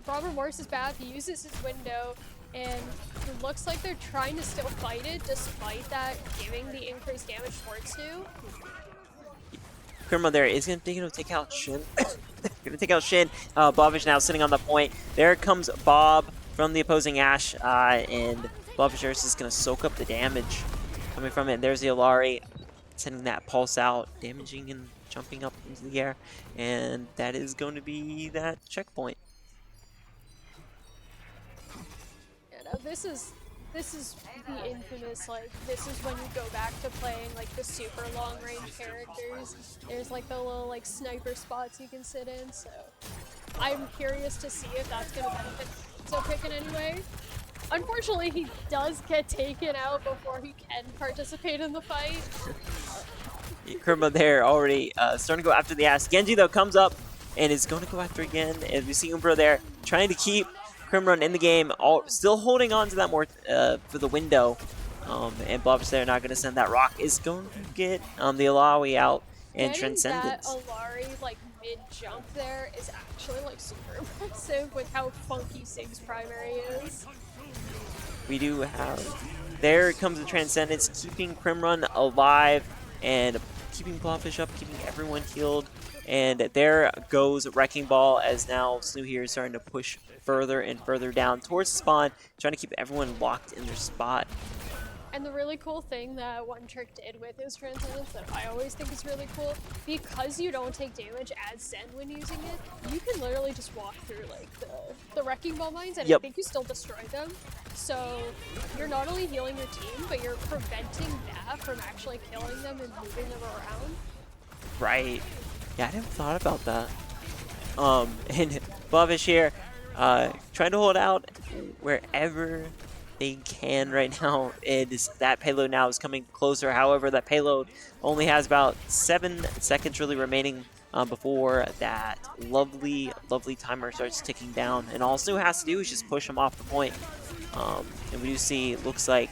Robert Morris's Bath, he uses his window, and it looks like they're trying to still fight it despite that giving the increased damage towards SNHU. Crimrun there is going to take out Shin. Going to take out Shin. Blobfish now sitting on the point. There comes Bob from the opposing Ashe, and Blobfish is going to soak up the damage coming from it. And there's the Ilari sending that pulse out, damaging and jumping up into the air, and that is going to be that checkpoint. Yeah, no, this is the infamous, like, this is when you go back to playing like the super long range characters. There's like the little like sniper spots you can sit in, so I'm curious to see if that's gonna benefit So pick in anyway. Unfortunately, he does get taken out before he can participate in the fight. Kurma there already starting to go after the Ashe. Genji, though, comes up and is going to go after again. And we see Umbro there trying to keep Crimrun in the game, still holding on to that more for the window. And Blobfish there not going to send that rock. Is going to get the Alawi out and Transcendence. That Alari, like, mid-jump there is actually, like, super impressive with how funky Sig's primary is. We do have... There comes the Transcendence, keeping Crimrun alive and keeping Blobfish up, keeping everyone healed. And there goes Wrecking Ball, as now SNHU here is starting to push further and further down towards the spawn, trying to keep everyone locked in their spot. And the really cool thing that One Trick did with his Transcendence that I always think is really cool, because you don't take damage as Zen when using it, you can literally just walk through like the Wrecking Ball mines and I think you still destroy them. So you're not only healing your team, but you're preventing that from actually killing them and moving them around. Right. Yeah, I never thought about that. And Blobfish here, trying to hold out wherever they can right now. That payload now is coming closer. However, that payload only has about 7 seconds really remaining before that lovely timer starts ticking down. And all SNHU has to do is just push him off the point. And we do see, it looks like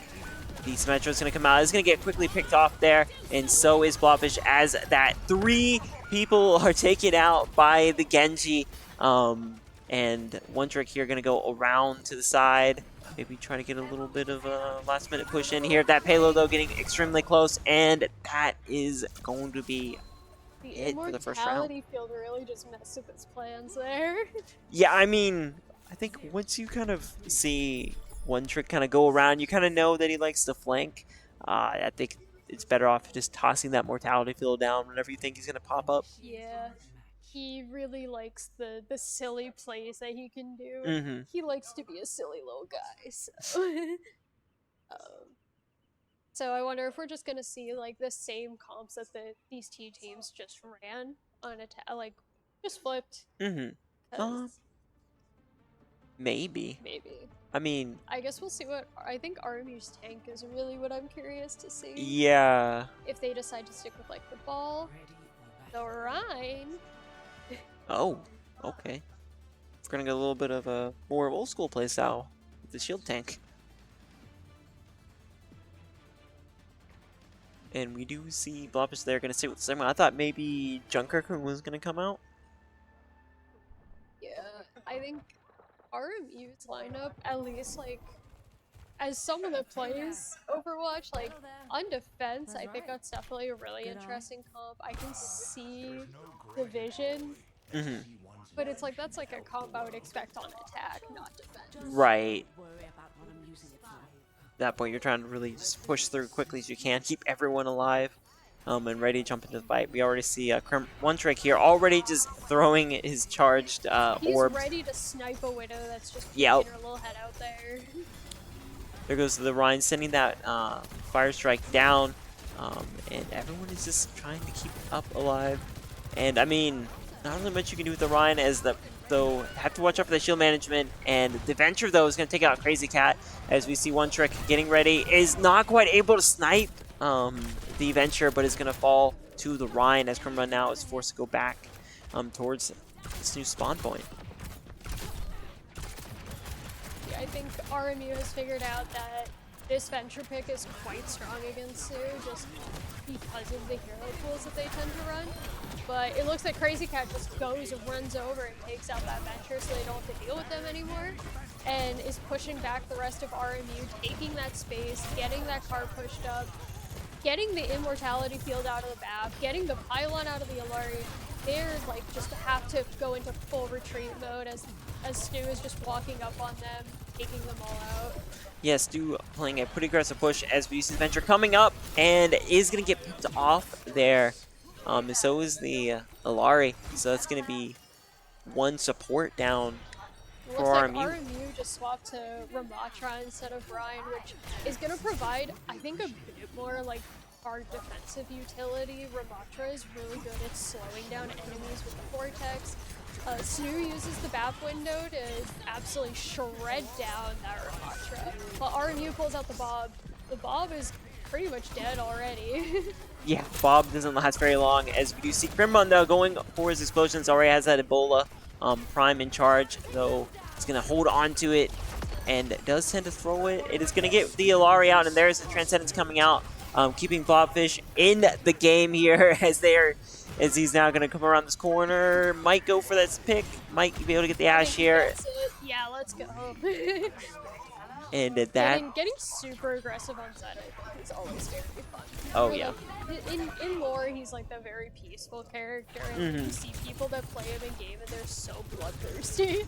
the Symmetra is going to come out. It's going to get quickly picked off there, and so is Blobfish, as that 3 people are taken out by the Genji. And One Trick here going to go around to the side. Maybe try to get a little bit of a last minute push in here. That payload though getting extremely close, and that is going to be The it for the first round. immortality field really just messed with his plans there. Yeah, I mean, I think once you kind of see one trick kind of go around, you kind of know that he likes to flank. I think it's better off just tossing that mortality field down whenever you think he's gonna pop up. Yeah. He really likes the silly plays that he can do. Mm-hmm. He likes to be a silly little guy, so um, so I wonder if we're just gonna see like the same comps that these T teams just ran on attack, like just flipped. Mm-hmm. Cause Maybe. maybe. I mean, I guess we'll see what I think RMU's tank is really what I'm curious to see. yeah. If they decide to stick with like the ball, the Rhine. Oh, okay. We're gonna get a little bit of a more old school playstyle with the shield tank. And we do see Blobbish there gonna stay with the Sigma. I thought maybe Junker was gonna come out. Yeah, I think RMU's lineup, at least like as someone that plays Overwatch, like on defense, I think that's definitely a really interesting comp. I can see the vision, Mm-hmm. but it's like that's like a comp I would expect on attack, not defense. Right. At that point, you're trying to really just push through quickly as you can, keep everyone alive, and ready to jump into the fight. We already see one trick here, already just throwing his charged He's orbs. ready to snipe a Widow that's just Yep. peeking her little head out there. There goes the Rhine, sending that fire strike down, and everyone is just trying to keep up alive. And I mean, not really much you can do with the Rhine, as though have to watch out for the shield management. And the Venture though is going to take out Crazy Cat, as we see one trick getting ready, is not quite able to snipe the Venture, but is going to fall to the Rhine as Crimra now is forced to go back towards this new spawn point. I think RMU has figured out that this Venture pick is quite strong against Sue, just because of the hero pools that they tend to run. But it looks like Crazy Cat just goes and runs over and takes out that Venture so they don't have to deal with them anymore, and is pushing back the rest of RMU, taking that space, getting that car pushed up, getting the immortality field out of the map, getting the pylon out of the Alari. They're like just have to go into full retreat mode as Stu is just walking up on them, taking them all out. Yeah, Stu playing a pretty aggressive push as we see Venture coming up and is going to get picked off there. And so is the Alari. So that's going to be one support down It for looks like RMU. RMU just swapped to Ramatra instead of Ryan, which is going to provide, I think, a bit more like hard defensive utility. Ramatra is really good at slowing down enemies with the Vortex. SNHU uses the BAP window to absolutely shred down that Ramatra. While RMU pulls out the Bob. The Bob is pretty much dead already. Yeah, Bob doesn't last very long, as we do see Crimron though going for his explosions. Already has that Ebola Prime in charge, though he's going to hold on to it and does tend to throw it. It is going to get the Alari out, and there's the Transcendence coming out, keeping Blobfish in the game here as he's now going to come around this corner. Might go for this pick, might be able to get the Ash here. Yeah, let's go. And getting super aggressive on side, I think, is always very fun. Oh yeah. In lore, he's like the very peaceful character, and you see people that play him in game, and they're so bloodthirsty.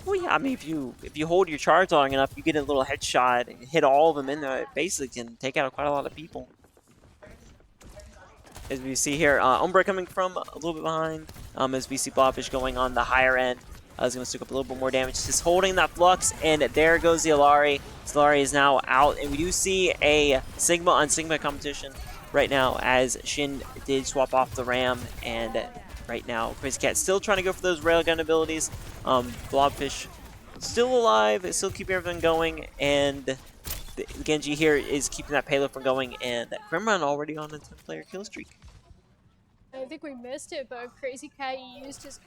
Well, yeah, I mean, if you hold your charge long enough, you get a little headshot and hit all of them in there. It basically can take out quite a lot of people. As we see here, Umbra coming from a little bit behind, as we see Blobfish going on the higher end. Is going to soak up a little bit more damage. Just holding that Flux, and there goes the Alari. Alari is now out, and we do see a Sigma on Sigma competition right now, as Shin did swap off the Ram, and right now Crazy Cat still trying to go for those railgun abilities. Blobfish still alive, still keeping everything going, and the Genji here is keeping that payload from going, and Grimrun already on a 10-player kill streak. I think we missed it, but Crazy Cat used his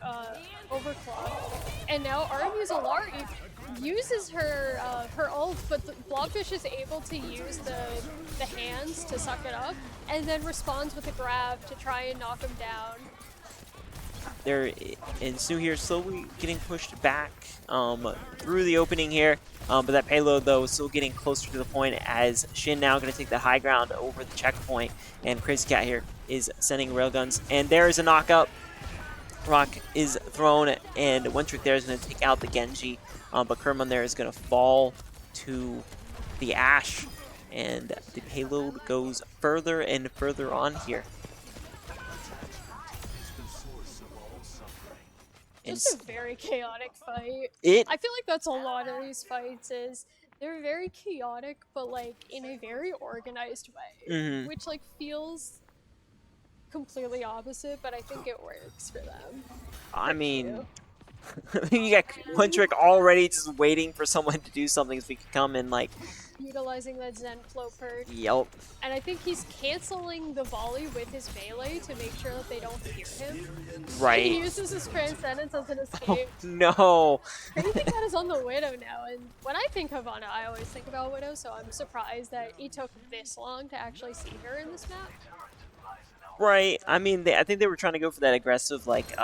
overclock, and now RMU's Alari uses her her ult, but the Blobfish is able to use the hands to suck it up, and then responds with a grab to try and knock him down. There and SNHU here slowly getting pushed back through the opening here. But that payload though is still getting closer to the point as Shin now going to take the high ground over the checkpoint, and Crazy Cat here is sending railguns, and there is a knockup. Rock is thrown, and one trick there is going to take out the Genji, but Kerman there is going to fall to the Ash, and the payload goes further and further on here. Just a very chaotic fight. It I feel like that's a lot of these fights is they're very chaotic, but like in a very organized way, which like feels completely opposite, but I think it works for them. I mean, you got one trick already just waiting for someone to do something so we can come and like utilizing that Zen flow perk. Yep. And I think he's canceling the volley with his melee to make sure that they don't hear him. Right. And he uses his transcendence as an escape. Oh, no. Crazy Cat is on the Widow now, and when I think of Ana, I always think about Widow, so I'm surprised that it took this long to actually see her in this map. Right. I mean, I think they were trying to go for that aggressive, like,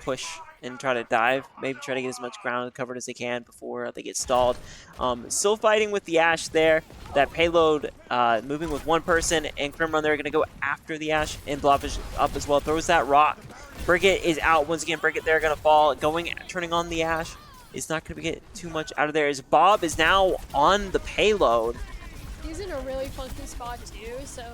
push and try to dive. Maybe try to get as much ground covered as they can before they get stalled. Still fighting with the Ash there. That payload moving with one person, and Grimrun there going to go after the Ash, and Blob is up as well. Throws that rock. Brigette is out once again. Brigette there going to fall. Turning on the Ash. It's not going to get too much out of there as Bob is now on the payload. He's in a really funky spot too, so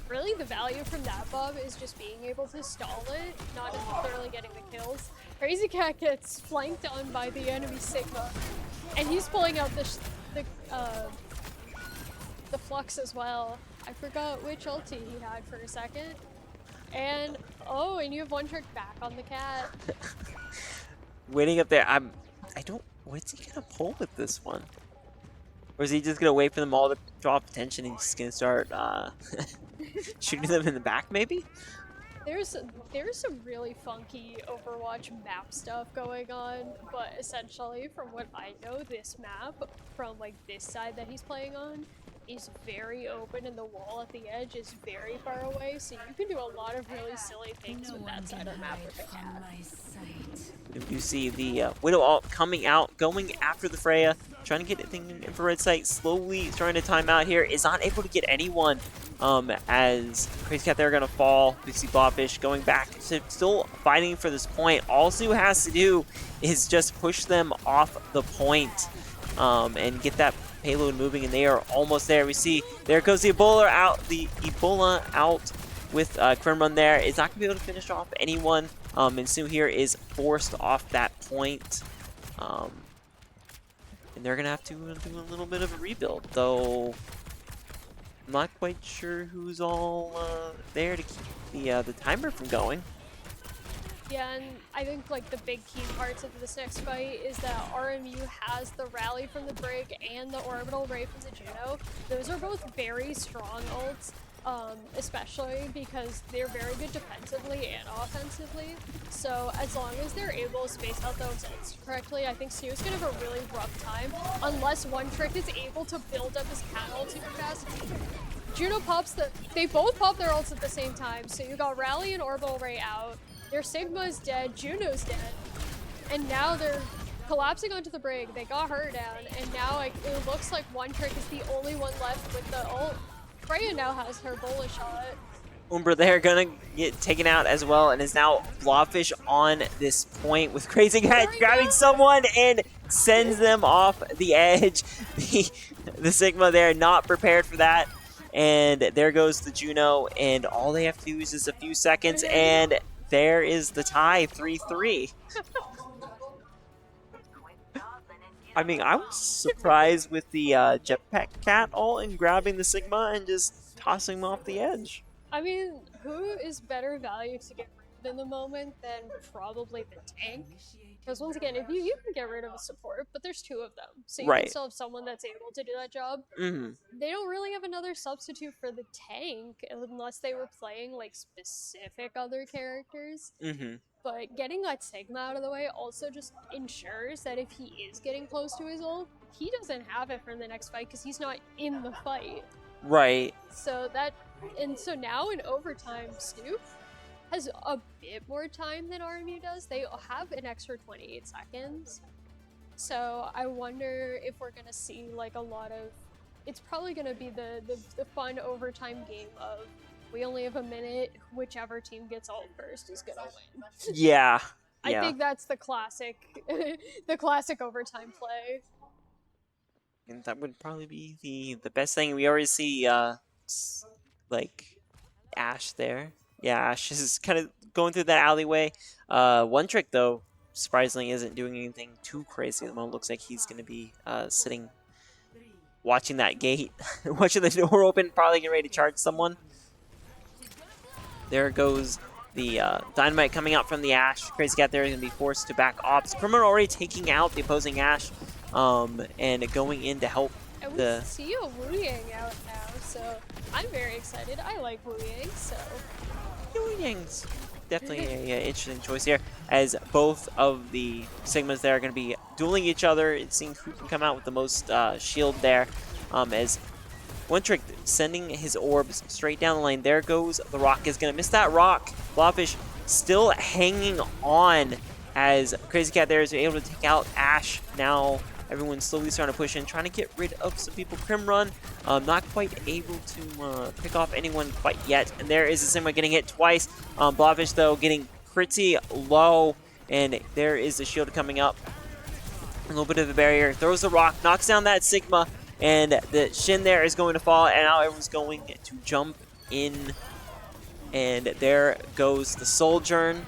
really the value from that Bob is just being able to stall it, not necessarily getting the kills. Crazy Cat gets flanked on by the enemy Sigma, and he's pulling out the Flux as well. I forgot which ulti he had for a second. And oh, and you have one trick back on the cat. Waiting up there. What's he gonna pull with this one? Or is he just gonna wait for them all to drop attention and he's just gonna start shooting them in the back maybe? There's some really funky Overwatch map stuff going on, but essentially from what I know, this map from like this side that he's playing on is very open and the wall at the edge is very far away, so you can do a lot of really silly things with that side of the map with the cat. You see the Widow ult coming out, going after the Freya, trying to get the thing in infrared sight, slowly starting to time out here, is not able to get anyone as Crazy Cat there going to fall. We see Blobfish going back, so still fighting for this point. All Sue has to do is just push them off the point and get that payload moving, and they are almost there. We see there goes the Ebola out with Grimrun there. Is not going to be able to finish off anyone. And Sue here is forced off that point. And they're going to have to do a little bit of a rebuild, though I'm not quite sure who's all there to keep the timer from going. Yeah, and I think like the big key parts of this next fight is that RMU has the rally from the Brig and the orbital ray from the Juno. Those are both very strong ults, especially because they're very good defensively and offensively. So as long as they're able to space out those ults correctly, I think Snew's gonna have a really rough time unless one trick is able to build up his cat ult super fast. Juno pops they both pop their ults at the same time, so you got rally and orbital ray out. Their Sigma is dead, Juno's dead, and now they're collapsing onto the Brig. They got her down, and now it looks like one trick is the only one left with the ult. Freya now has her bullet shot. Umbra there gonna get taken out as well, and is now Blobfish on this point with Crazy Cat grabbing someone and sends them off the edge. The Sigma there not prepared for that, and there goes the Juno, and all they have to do is just a few seconds, and there is the tie, 3-3. I mean, I was surprised with the Jetpack Cat ult and grabbing the Sigma and just tossing him off the edge. I mean, who is better value to get rid of in the moment than probably the tank? Because once again, if you can get rid of a support, but there's two of them, so you can still have someone that's able to do that job. They don't really have another substitute for the tank unless they were playing like specific other characters. But getting that Sigma out of the way also just ensures that if he is getting close to his ult, he doesn't have it for the next fight because he's not in the fight. Right. So now in overtime, Snoop has a bit more time than RMU does. They have an extra 28 seconds. So I wonder if we're gonna see like a lot of. It's probably gonna be the fun overtime game of we only have a minute. Whichever team gets ult first is gonna win. Yeah, I yeah. think that's the classic, the classic overtime play. And that would probably be the best thing. We already see like Ash there. Yeah, Ash is kind of going through that alleyway. One trick though, surprisingly, isn't doing anything too crazy at the moment. Looks like he's going to be sitting, watching that gate, watching the door open, probably getting ready to charge someone. There goes the dynamite coming out from the Ash. Crazy Cat there is going to be forced to back off. Criminal already taking out the opposing Ash and going in to help And we the... see a Wu Yang out now, so I'm very excited. I like Wu Yang, so. Wu Yang's definitely a interesting choice here, as both of the Sigmas there are going to be dueling each other and seeing who can come out with the most shield there, as One Trick sending his orbs straight down the lane. There goes the rock. Is going to miss that rock. Blobfish still hanging on as Crazy Cat there is able to take out Ash. Now everyone's slowly starting to push in, trying to get rid of some people. Crim Run not quite able to pick off anyone quite yet. And there is a Sigma getting hit twice. Blobfish, though, getting pretty low. And there is the shield coming up. A little bit of a barrier. Throws the rock, knocks down that Sigma. And the Shin there is going to fall, and now everyone's going to jump in. And there goes the Sojourn.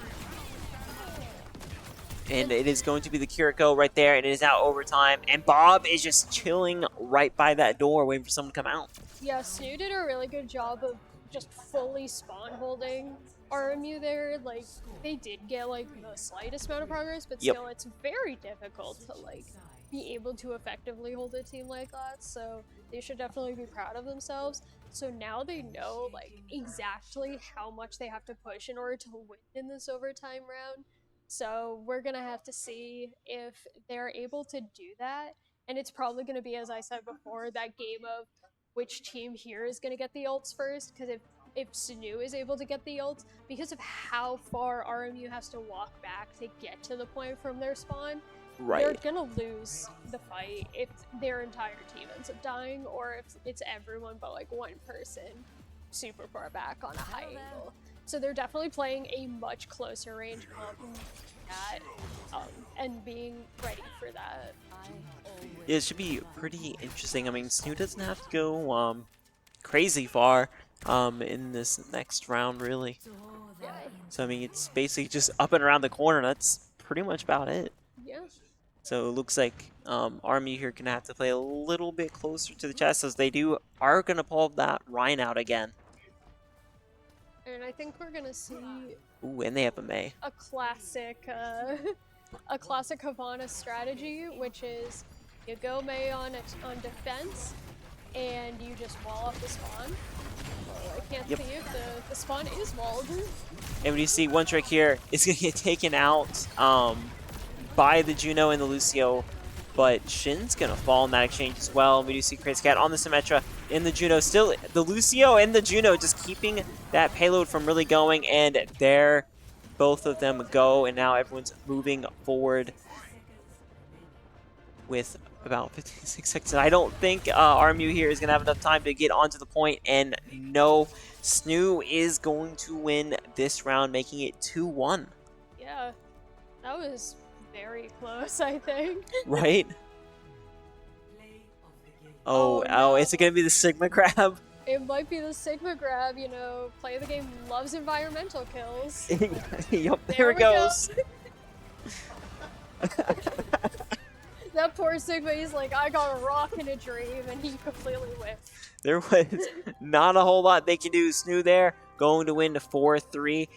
And it is going to be the Kiriko right there, and it is now overtime. And Bob is just chilling right by that door, waiting for someone to come out. Yeah, SNHU did a really good job of just fully spawn holding RMU there. Like, they did get, like, the slightest amount of progress, but still, it's very difficult to, like, be able to effectively hold a team like that, so they should definitely be proud of themselves. So now they know, like, exactly how much they have to push in order to win in this overtime round. So we're gonna have to see if they're able to do that, and it's probably gonna be, as I said before, that game of which team here is gonna get the ults first, because if SNHU is able to get the ults, because of how far RMU has to walk back to get to the point from their spawn, they're gonna lose the fight if their entire team ends up dying, or if it's everyone but like one person super far back on a high angle. So they're definitely playing a much closer range comp than that, and being ready for that. Yeah, it should be pretty interesting. I mean, SNHU doesn't have to go crazy far in this next round, really. Yeah. So, I mean, it's basically just up and around the corner. That's pretty much about it. Yeah. So it looks like Army here gonna have to play a little bit closer to the chest, as they are gonna pull that Rhine out again. And I think we're gonna see Ooh, and they have a Mei. a classic Havana strategy, which is you go Mei on defense, and you just wall off the spawn. Well, I can't see if the spawn is walled. And when you see One Trick here, it's gonna get taken out by the Juno and the Lucio, but Shin's gonna fall in that exchange as well. We do see Crazy Cat on the Symmetra in the Juno. Still, the Lucio and the Juno just keeping that payload from really going, and there both of them go, and now everyone's moving forward with about 56 seconds. I don't think RMU here is gonna have enough time to get onto the point, and no, SNHU is going to win this round, making it 2-1. Yeah, that was very close, I think. Right? Oh, no. Is it going to be the Sigma Grab? It might be the Sigma Grab, you know, play of the game loves environmental kills. Yup, there it goes. That poor Sigma, he's like, I got a rock in a dream, and he completely whiffed. There was not a whole lot they can do. SNHU there, going to win 4-3,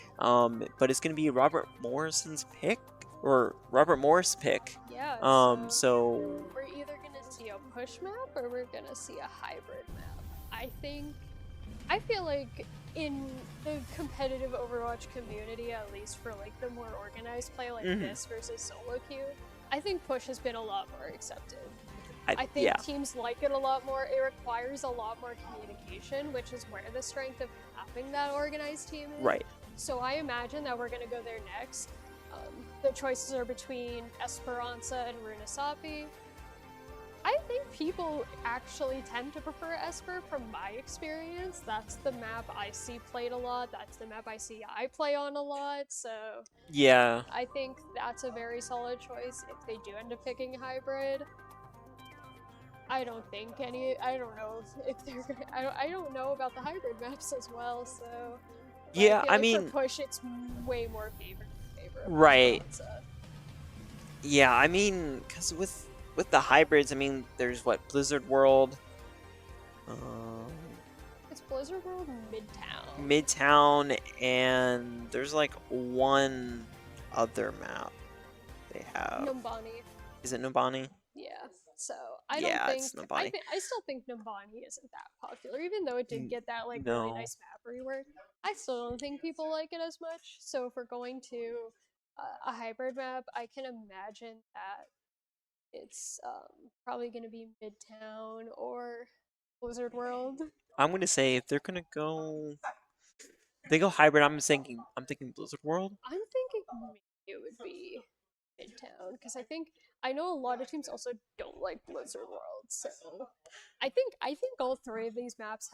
but it's going to be Robert Morrison's pick, or Robert Morris' pick. Yeah, so we're either going to see a push map, or we're going to see a hybrid map. I feel like in the competitive Overwatch community, at least for like the more organized play like this versus solo queue, I think push has been a lot more accepted. I think teams like it a lot more. It requires a lot more communication, which is where the strength of having that organized team is. Right. So I imagine that we're gonna go there next. The choices are between Esperanza and Runasapi. I think people actually tend to prefer Esper from my experience. That's the map I see played a lot. That's the map I see I play on a lot. So Yeah. I think that's a very solid choice if they do end up picking hybrid. I don't think any. I don't know if they're. I don't know about the hybrid maps as well. So, but I Yeah, feel I like for mean, push, it's way more favor of right. Esperanza. Yeah, I mean, because with the hybrids, I mean, there's what Blizzard World, um, It's Blizzard World Midtown. Midtown, and there's like one other map they have. Numbani. Is it Nubani? Yeah. So I don't Yeah, think it's Nubani. I still think Numbani isn't that popular, even though it did get that like really No. nice map rework. I still don't think people like it as much. So if we're going to a hybrid map, I can imagine that it's probably going to be Midtown or Blizzard World. I'm gonna say if they're gonna they go hybrid. I'm thinking Blizzard World. I'm thinking maybe it would be Midtown because I know a lot of teams also don't like Blizzard World, so I think all three of these maps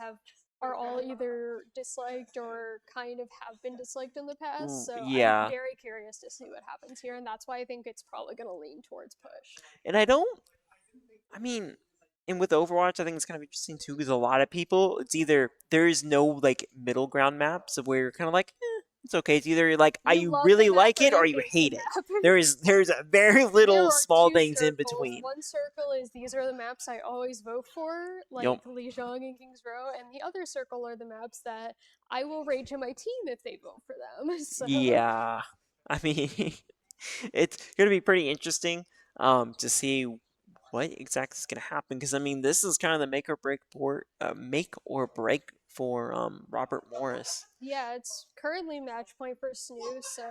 are all either disliked or kind of have been disliked in the past. So I'm Yeah, very curious to see what happens here, and that's why I think it's probably going to lean towards push. and I don't. I mean, and with Overwatch, I think it's kind of interesting too because a lot of people, it's either there is no like middle ground maps of where you're kind of like, it's okay. It's either like You you love the really map like or it you or you hate the hate it. map. There's a very There little are small two things in circles. between. One circle is these are the maps I always vote for, like Yep. Lijiang and Kings Row, and the other circle are the maps that I will rage on my team if they vote for them. So Yeah. I mean, it's gonna be pretty interesting to see what exactly is gonna happen because I mean this is kind of the make or break for Robert Morris. yeah, it's currently match point for SNHU, so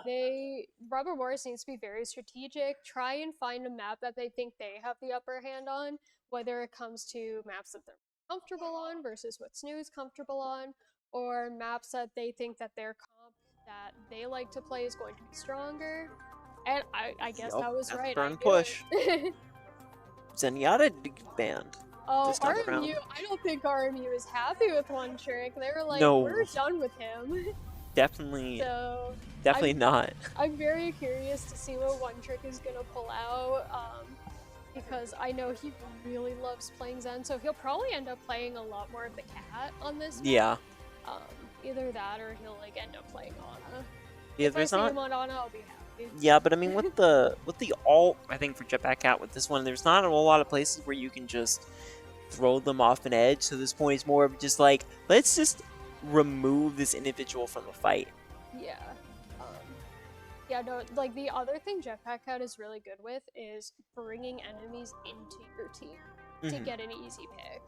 they Robert Morris needs to be very strategic, try and find a map that they think they have the upper hand on, whether it comes to maps that they're comfortable on versus what SNHU is comfortable on, or maps that they think that their comp that they like to play is going to be stronger. And I guess Yup, I was that's right, I burn knew push. it. Zenyatta banned Oh, this time RMU, around. I don't think RMU is happy with One Trick. They were like, we're No, done with him. definitely, So definitely I'm not. I'm very curious to see what One Trick is gonna pull out. Because I know he really loves playing Zen, so he'll probably end up playing a lot more of the cat on this Yeah, map. Um, Either that or he'll like end up playing Ana. yeah. If I There's see not. him on Ana, I'll be happy. Yeah, but I mean with the alt, I think for Jetpack Cat with this one, there's not a whole lot of places where you can just throw them off an edge. So this point is more of just like let's just remove this individual from the fight. Yeah. Um, yeah, no, like the other thing Jetpack Cat is really good with is bringing enemies into your team to Hmm. get an easy pick.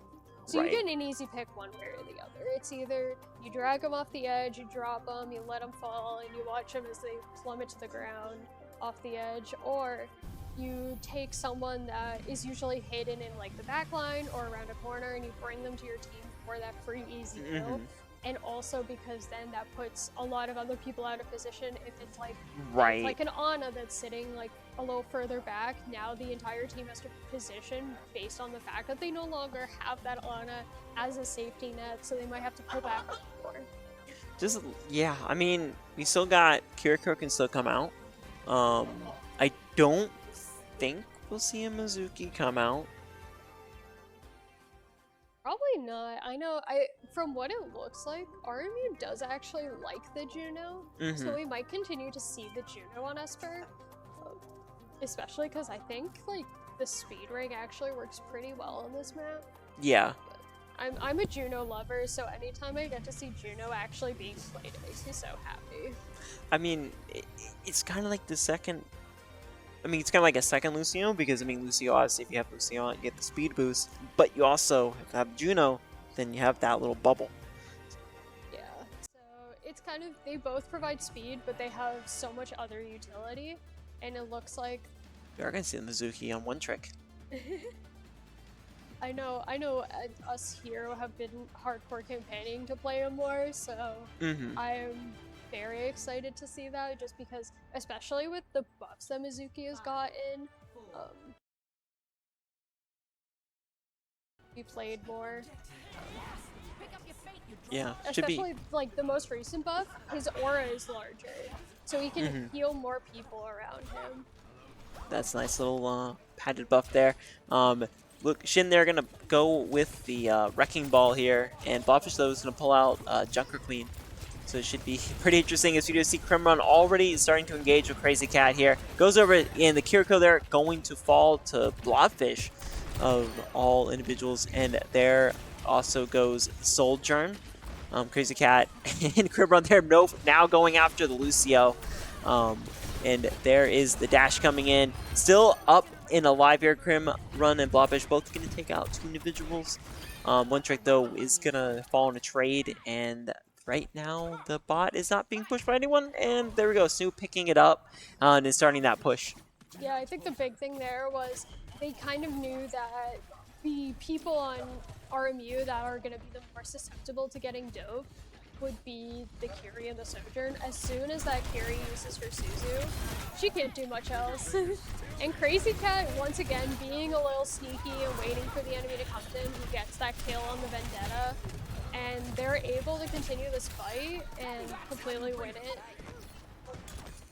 So you Right. get an easy pick one way or the other. It's either you drag them off the edge, you drop them, you let them fall, and you watch them as they plummet to the ground off the edge, or you take someone that is usually hidden in like the back line or around a corner and you bring them to your team for that free easy kill. Hmm. And also because then that puts a lot of other people out of position. If it's Right. like an Ana that's sitting like a little further back, now the entire team has to position based on the fact that they no longer have that Ana as a safety net, so they might have to pull back a bit more. Just yeah. I mean, we still got Kiriko can still come out. I don't think we'll see a Mizuki come out. Probably not. I know. From what it looks like, RMU does actually like the Juno, so Hmm. we might continue to see the Juno on Esper, especially because I think like the speed ring actually works pretty well on this map. Yeah. I'm a Juno lover, so anytime I get to see Juno actually being played, it makes me so happy. I mean, it's kind of like the second. I mean, it's kind of like a second Lucio because I mean, Lucio obviously, if you have Lucio, you get the speed boost, but you also have Juno, then you have that little bubble. Yeah. So it's kind of they both provide speed, but they have so much other utility, and it looks like We are gonna see the Mizuki on one trick. I know us here have been hardcore campaigning to play him more, so Hmm. I'm very excited to see that, just because, especially with the buffs that Mizuki has gotten, we played more. Yeah, should be. Especially like the most recent buff, his aura is larger, so he can Hmm. heal more people around him. That's a nice little padded buff there. Look, Shin, they're gonna go with the Wrecking Ball here, and Blobfish though is gonna pull out Junker Queen. So it should be pretty interesting as we do see Crimrun already starting to engage with Crazy Cat here. Goes over and the Kiriko there going to fall to Blobfish of all individuals, and there also goes Sojourn. Crazy Cat and Crimrun there now going after the Lucio. Um, and there is the dash coming in. Still up and alive here. Crimrun and Blobfish both going to take out 2 individuals. One trick though is going to fall in a trade, and right now the bot is not being pushed by anyone. And there we go, Snoop picking it up and is starting that push. Yeah, I think the big thing there was they kind of knew that the people on RMU that are going to be the more susceptible to getting dope would be the Kiri and the Sojourn. As soon as that Kiri uses her Suzu, she can't do much else. And Crazy Cat, once again, being a little sneaky and waiting for the enemy to come in, he gets that kill on the Vendetta, and they're able to continue this fight and completely win it.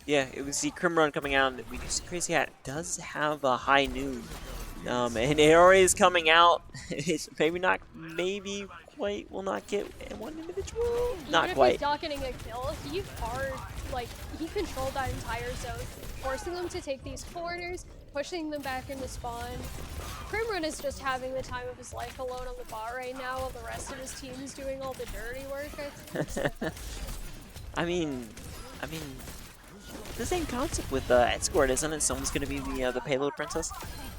Yeah, it was the Crimrun coming out, and we do see Crazy Cat does have a high noon. And it already is coming out. It's maybe quite will not get one individual. Not Even if quite. he's not getting a kill, he hard, like, he controlled that entire zone, forcing them to take these corners, pushing them back into spawn. Crimrun is just having the time of his life alone on the bot right now, while the rest of his team is doing all the dirty work, I think. I mean, the same concept with Escort, isn't it? Someone's going to be the payload princess.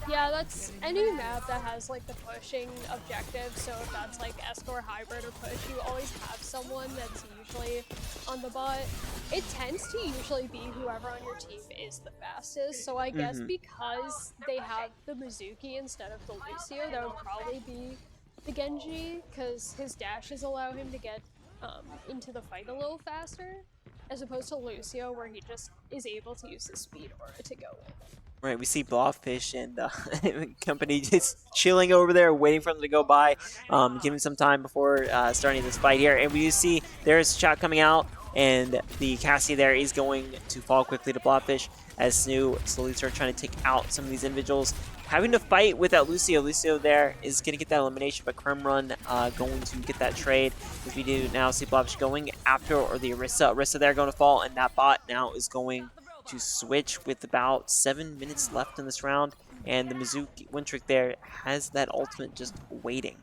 Yeah, that's any map that has like the pushing objective, so if that's like Escort, Hybrid, or Push, you always have someone that's usually on the bot. It tends to usually be whoever on your team is the fastest, so I guess because they have the Mizuki instead of the Lucio, that would probably be the Genji, because his dashes allow him to get into the fight a little faster, as opposed to Lucio, where he just is able to use his speed aura to go in. Right, we see Blobfish and company just chilling over there, waiting for them to go by, giving some time before starting this fight here. And we do see there's a shot coming out, and the Cassie there is going to fall quickly to Blobfish as SNHU slowly starts trying to take out some of these individuals. Having to fight with that Lucio. Lucio there is going to get that elimination, but Crimrun going to get that trade. As we do now see Blobfish going after, or the Orisa. Orisa there going to fall, and that bot now is going to switch with about 7 minutes left in this round, and the Mizuki Wintrick there has that ultimate just waiting.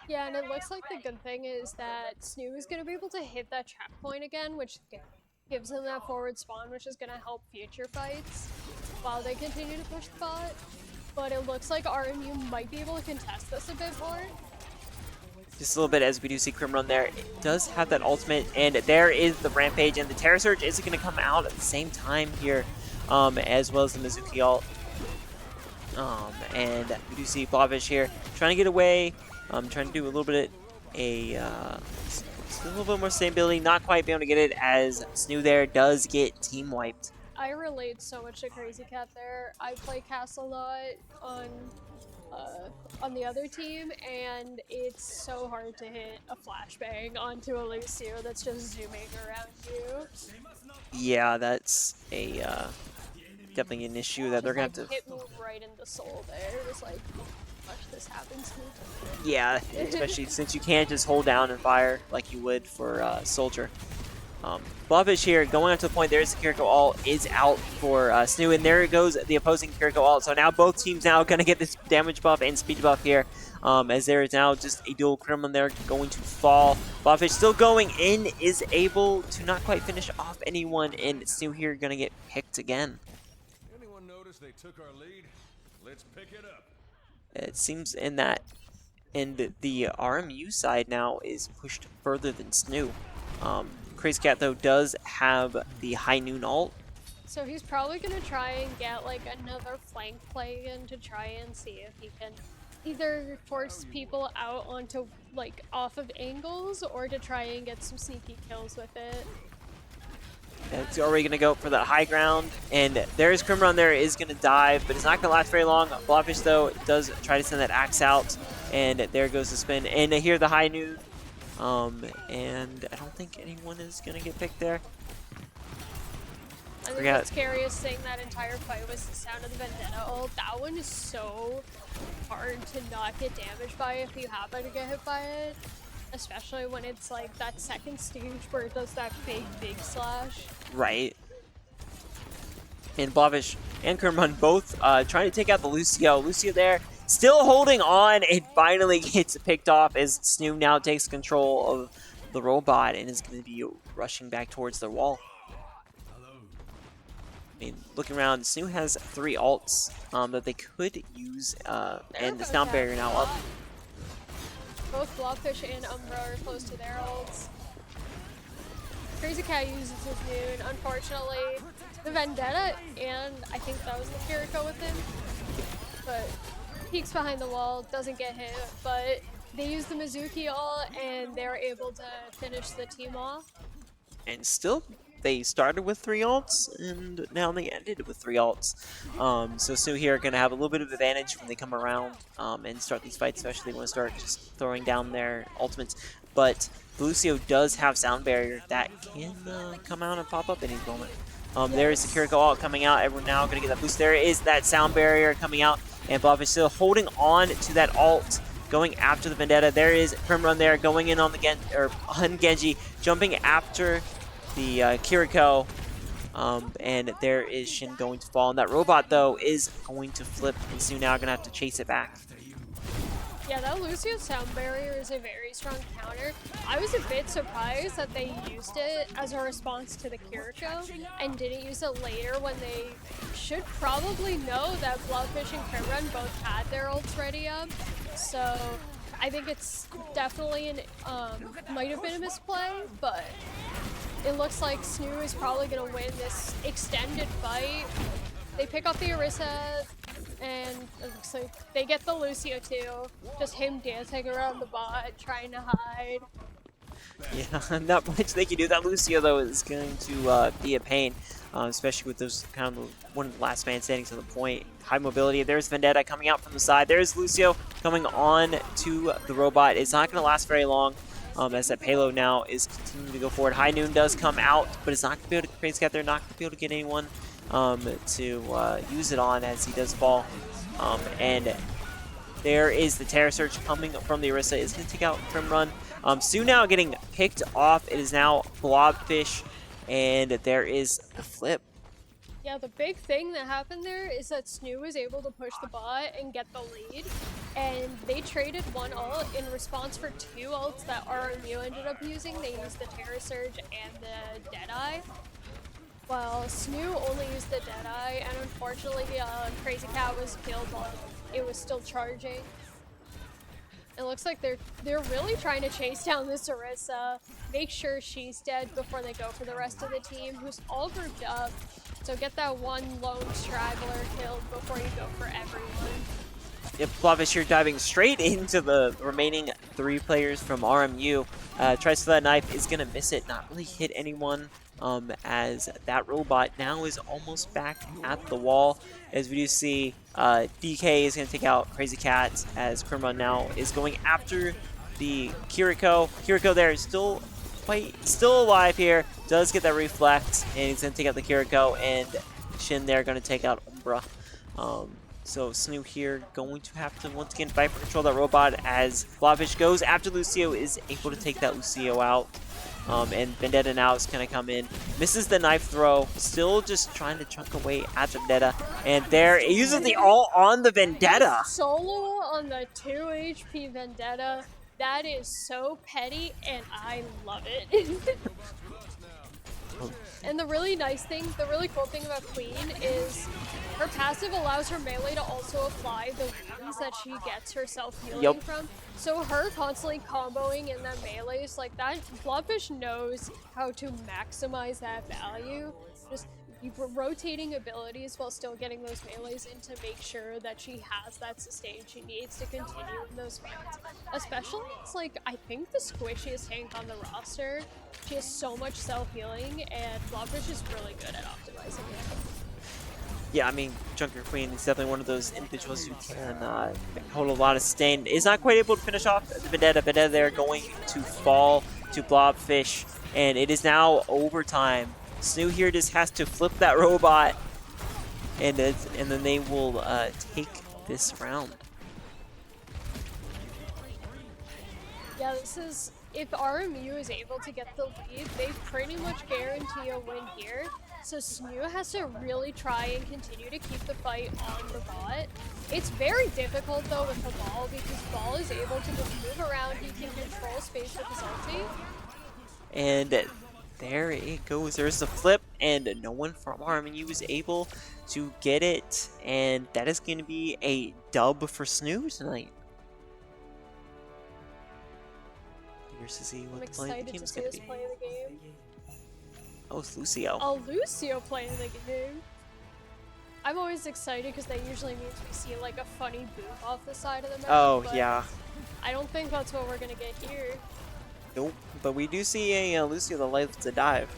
Yeah, and it looks like the good thing is that SNHU is going to be able to hit that trap point again, which gives him that forward spawn, which is going to help future fights while they continue to push the bot. But it looks like RMU might be able to contest this a bit more. Just a little bit as we do see Crimrun there. It does have that ultimate, and there is the Rampage, and the Terror Surge is going to come out at the same time here, as well as the Mizuki ult. And we do see Blobfish here trying to get away, trying to do a little bit a little bit more sustainability, not quite being able to get it as SNHU there does get team wiped. I relate so much to Crazy Cat there. I play Cass a lot on the other team, and it's so hard to hit a flashbang onto a Lucio that's just zooming around you. Yeah, that's a definitely an issue that they're gonna have to hit me right in the soul there. Just like, gosh, this happens to me. Yeah, especially since you can't just hold down and fire like you would for Soldier. Blobfish here going up to the point. There's the Kiriko ult is out for SNHU, and there goes the opposing Kiriko ult. So now both teams now going to get this damage buff and speed buff here, as there is now just a dual Kremlin there going to fall. Blobfish still going in, is able to not quite finish off anyone, and SNHU here going to get picked again. Anyone notice they took our lead? Let's pick it up. It seems in that, and the RMU side now is pushed further than SNHU. Crazy Cat though does have the high noon ult. So he's probably gonna try and get like another flank play in to try and see if he can either force people out onto, like, off of angles, or to try and get some sneaky kills with it. It's already going to go for the high ground, and there's Crimron there, is going to dive, but it's not going to last very long. Blobfish, though, does try to send that axe out, and there goes the spin. And here the high noon, and I don't think anyone is going to get picked there. I think the scariest thing that entire fight was the sound of the Vendetta ult. That one is so hard to not get damaged by if you happen to get hit by it. Especially when it's like that second stage where it does that big slash. Right. And Blobfish and Kermrun both trying to take out the Lucio. Lucio there, still holding on, and finally gets picked off as SNHU now takes control of the robot and is going to be rushing back towards the wall. I mean, looking around, SNHU has 3 ults that they could use, and the sound barrier now up. Both Blobfish and Umbra are close to their ults. Crazy Cat uses his noon. Unfortunately, the Vendetta, and I think that was the Kiriko with him, but peeks behind the wall, doesn't get hit, but they use the Mizuki ult, and they're able to finish the team off. And still, they started with 3 ults, and now they ended with 3 ults. So SNHU here are going to have a little bit of advantage when they come around and start these fights, especially when they start just throwing down their ultimates. But Lucio does have sound barrier that can come out and pop up any moment. There is the Kiriko ult coming out. Everyone now going to get that boost. There is that sound barrier coming out, and Blobfish still holding on to that ult, going after the Vendetta. There is Crimrun there, going in on the on Genji, jumping after the Kiriko, and there is Shin going to fall. And that robot, though, is going to flip, and SNHU now going to have to chase it back. Yeah, that Lucio sound barrier is a very strong counter. I was a bit surprised that they used it as a response to the Kiriko and didn't use it later when they should probably know that Blobfish and Crimrun both had their ults ready up. So I think it's definitely might have been a misplay, but it looks like SNHU is probably going to win this extended fight. They pick up the Orisa, and it looks like they get the Lucio too. Just him dancing around the bot, trying to hide. Yeah, not much they can do. That Lucio, though, is going to be a pain, especially with those kind of one of the last man standing to the point. High mobility. There's Vendetta coming out from the side. There's Lucio coming on to the robot. It's not going to last very long. As that payload now is continuing to go forward. High Noon does come out, but it's not going to be able to Crazy Cat there, not going to be able to get anyone to use it on as he does fall. And there is the Terror Surge coming from the Orisa. It's going to take out Crimrun. SNHU now getting picked off. It is now Blobfish, and there is the flip. Yeah, the big thing that happened there is that SNHU was able to push the bot and get the lead, and they traded one ult in response for 2 ults that RMU ended up using. They used the Terror Surge and the Deadeye, while SNHU only used the Deadeye, and unfortunately Crazy Cat was killed while it was still charging. It looks like they're really trying to chase down this Orisa, make sure she's dead before they go for the rest of the team, who's all grouped up. So get that one lone straggler killed before you go for everyone. Yep, Blobfish here diving straight into the remaining 3 players from RMU. Tries for that knife, is going to miss it, not really hit anyone. As that robot now is almost back at the wall. As we do see, DK is going to take out Crazy Cat, as Crimrun now is going after the Kiriko. Kiriko there is still alive here, does get that reflect, and he's going to take out the Kiriko, and Shin there going to take out Umbra. So SNHU here going to have to once again fight for control of that robot as Blobfish goes after Lucio, is able to take that Lucio out. And Vendetta now is going to come in, misses the knife throw, still just trying to chunk away at the Vendetta, and there it uses the ult on the Vendetta. Solo on the 2 HP Vendetta, that is so petty, and I love it. And the really cool thing about Queen is her passive allows her melee to also apply the wounds that she gets herself healing from. So her constantly comboing in that melees like that, Blobfish knows how to maximize that value. Just rotating abilities while still getting those melees in to make sure that she has that sustain she needs to continue in those fights. Especially as, like, I think the squishiest tank on the roster. She has so much self-healing, and Blobfish is really good at optimizing it. Yeah, I mean, Junker Queen is definitely one of those individuals who can hold a lot of sustain. Is not quite able to finish off the Vendetta. Vendetta there going to fall to Blobfish, and it is now overtime. SNHU here just has to flip that robot, and then they will take this round. Yeah, this is, if RMU is able to get the lead, they pretty much guarantee a win here. So SNHU has to really try and continue to keep the fight on the bot. It's very difficult though with the Ball, because Ball is able to just move around, he can control space with his ulti. And there it goes. There's the flip, and no one from RMU is able to get it. And that is going to be a dub for SNHU tonight. Here's to see what the play of the game is going to be. Play the game. Oh, it's Lucio. Oh, Lucio playing the game. I'm always excited because that usually means we see like a funny boop off the side of the map. Oh, yeah. I don't think that's what we're gonna get here. Nope. But we do see a Lucio that likes to dive.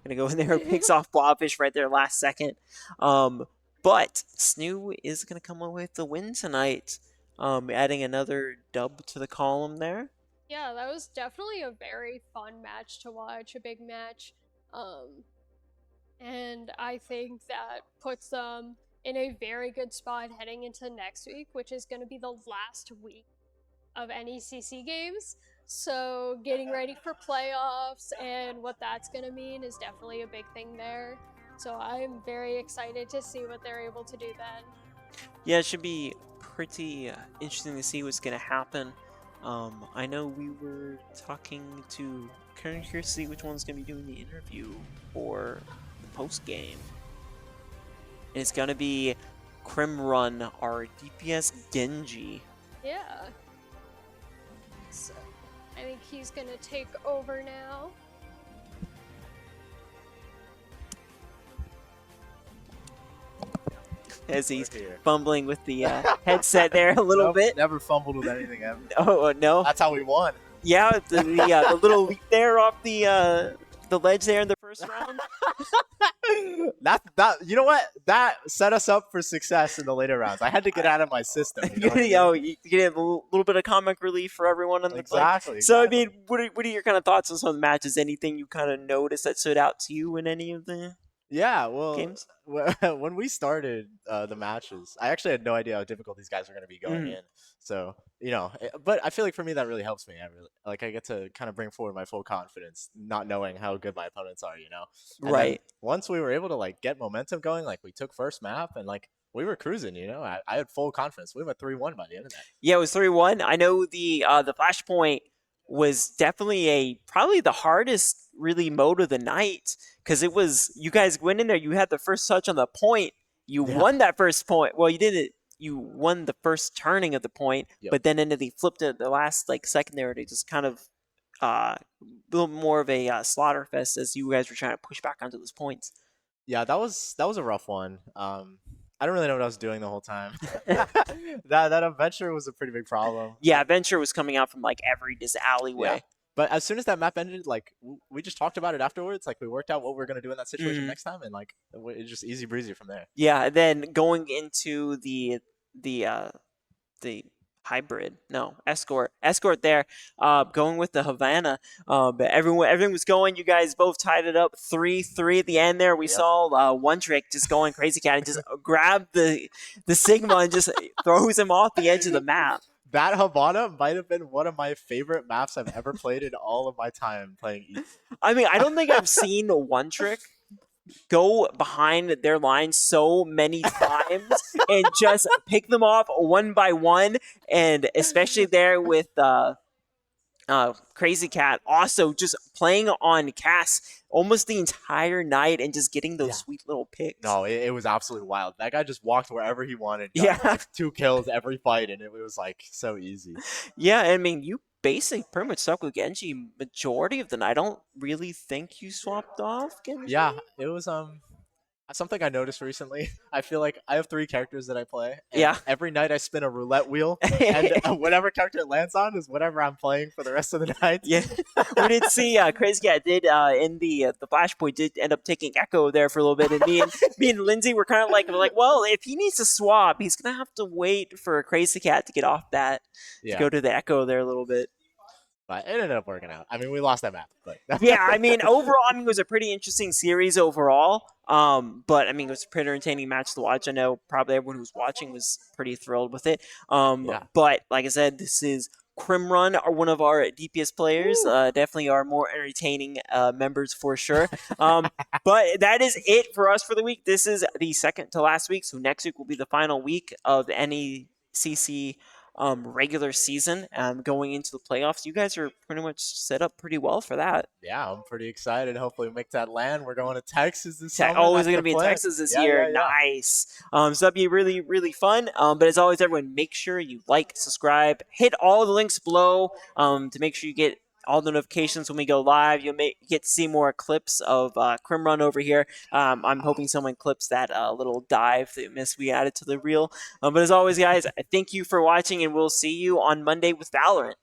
Gonna go in there and picks off Blobfish right there last second. But SNHU is gonna come away with the win tonight. Adding another dub to the column there. Yeah, that was definitely a very fun match to watch, a big match. And I think that puts them in a very good spot heading into next week, which is going to be the last week of NECC games. So getting ready for playoffs and what that's going to mean is definitely a big thing there. So I'm very excited to see what they're able to do then. Yeah, it should be pretty interesting to see what's going to happen. I know we were talking to Karen here to see which one's going to be doing the interview for the post game. And it's going to be Crimrun, our DPS Genji. Yeah. So I think he's going to take over now. As he's fumbling with the headset there a little bit. Never fumbled with anything ever. Oh, no. That's how we won. Yeah, the little leap there off the ledge there in the first round. that you know what? That set us up for success in the later rounds. I had to get out of my system. You get a little bit of comic relief for everyone on the exactly. So I mean, what are your kind of thoughts on some of the matches? Anything you kind of noticed that stood out to you in any of the games? When we started the matches, I actually had no idea how difficult these guys were going to be going in. So, but I feel like for me that really helps me. I get to kind of bring forward my full confidence, not knowing how good my opponents are, And right. Once we were able to get momentum going, we took first map and we were cruising, I had full confidence. We went 3-1 by the end of that. Yeah, it was 3-1. I know the flashpoint was definitely probably the hardest really mode of the night, because it was, you guys went in there, you had the first touch on the point, you won that first point. Well, you didn't. You won the first turning of the point, but then they flipped it the last second there to just kind of a little more of a slaughter fest as you guys were trying to push back onto those points. Yeah, that was a rough one. I don't really know what I was doing the whole time. that adventure was a pretty big problem. Yeah, adventure was coming out from every alleyway. Yeah. But as soon as that map ended, we just talked about it afterwards. We worked out what we were going to do in that situation next time, and it's just easy breezy from there. Yeah, and then going into the hybrid, no, escort there, going with the Havana. But everything was going. You guys both tied it up 3-3 at the end there. We saw one trick just going crazy cat and just grabbed the Sigma and just throws him off the edge of the map. That Havana might have been one of my favorite maps I've ever played in all of my time playing East. I mean, I don't think I've seen one trick go behind their line so many times and just pick them off one by one, and especially there with Crazy Cat also just playing on Cass almost the entire night and just getting those sweet little picks. No, it was absolutely wild. That guy just walked wherever he wanted. Got 2 kills every fight, and it was so easy. Yeah, I mean, you basically pretty much stuck with Genji majority of the night. I don't really think you swapped off Genji. Yeah, it was Something I noticed recently, I feel like I have 3 characters that I play, and Yeah. every night I spin a roulette wheel, and whatever character it lands on is whatever I'm playing for the rest of the night. Yeah, we did see Crazy Cat did in the Flashpoint did end up taking Echo there for a little bit, and me and Lindsay were kind of like, well, if he needs to swap, he's gonna have to wait for Crazy Cat to get off that to Yeah, go to the Echo there a little bit. but it ended up working out. I mean, we lost that map, but Yeah, I mean, overall, I mean, it was a pretty interesting series overall. But I mean, it was a pretty entertaining match to watch. I know probably everyone who was watching was pretty thrilled with it. yeah, But like I said, this is Crimrun, are one of our DPS players. Definitely our more entertaining members for sure. But that is it for us for the week. This is the second to last week, so next week will be the final week of the NECC regular season going into the playoffs. You guys are pretty much set up pretty well for that. yeah. I'm pretty excited. Hopefully, we make that land. We're going to Texas this Oh, summer. is That's it going to the be in plan. Texas this Yeah, year? yeah, yeah. Nice. So that'd be really, really fun. But as always, everyone, make sure you like, subscribe, hit all the links below to make sure you get all the notifications when we go live. You'll get to see more clips of Crimrun over here. I'm hoping someone clips that little dive that we added to the reel. But as always, guys, thank you for watching, and we'll see you on Monday with Valorant.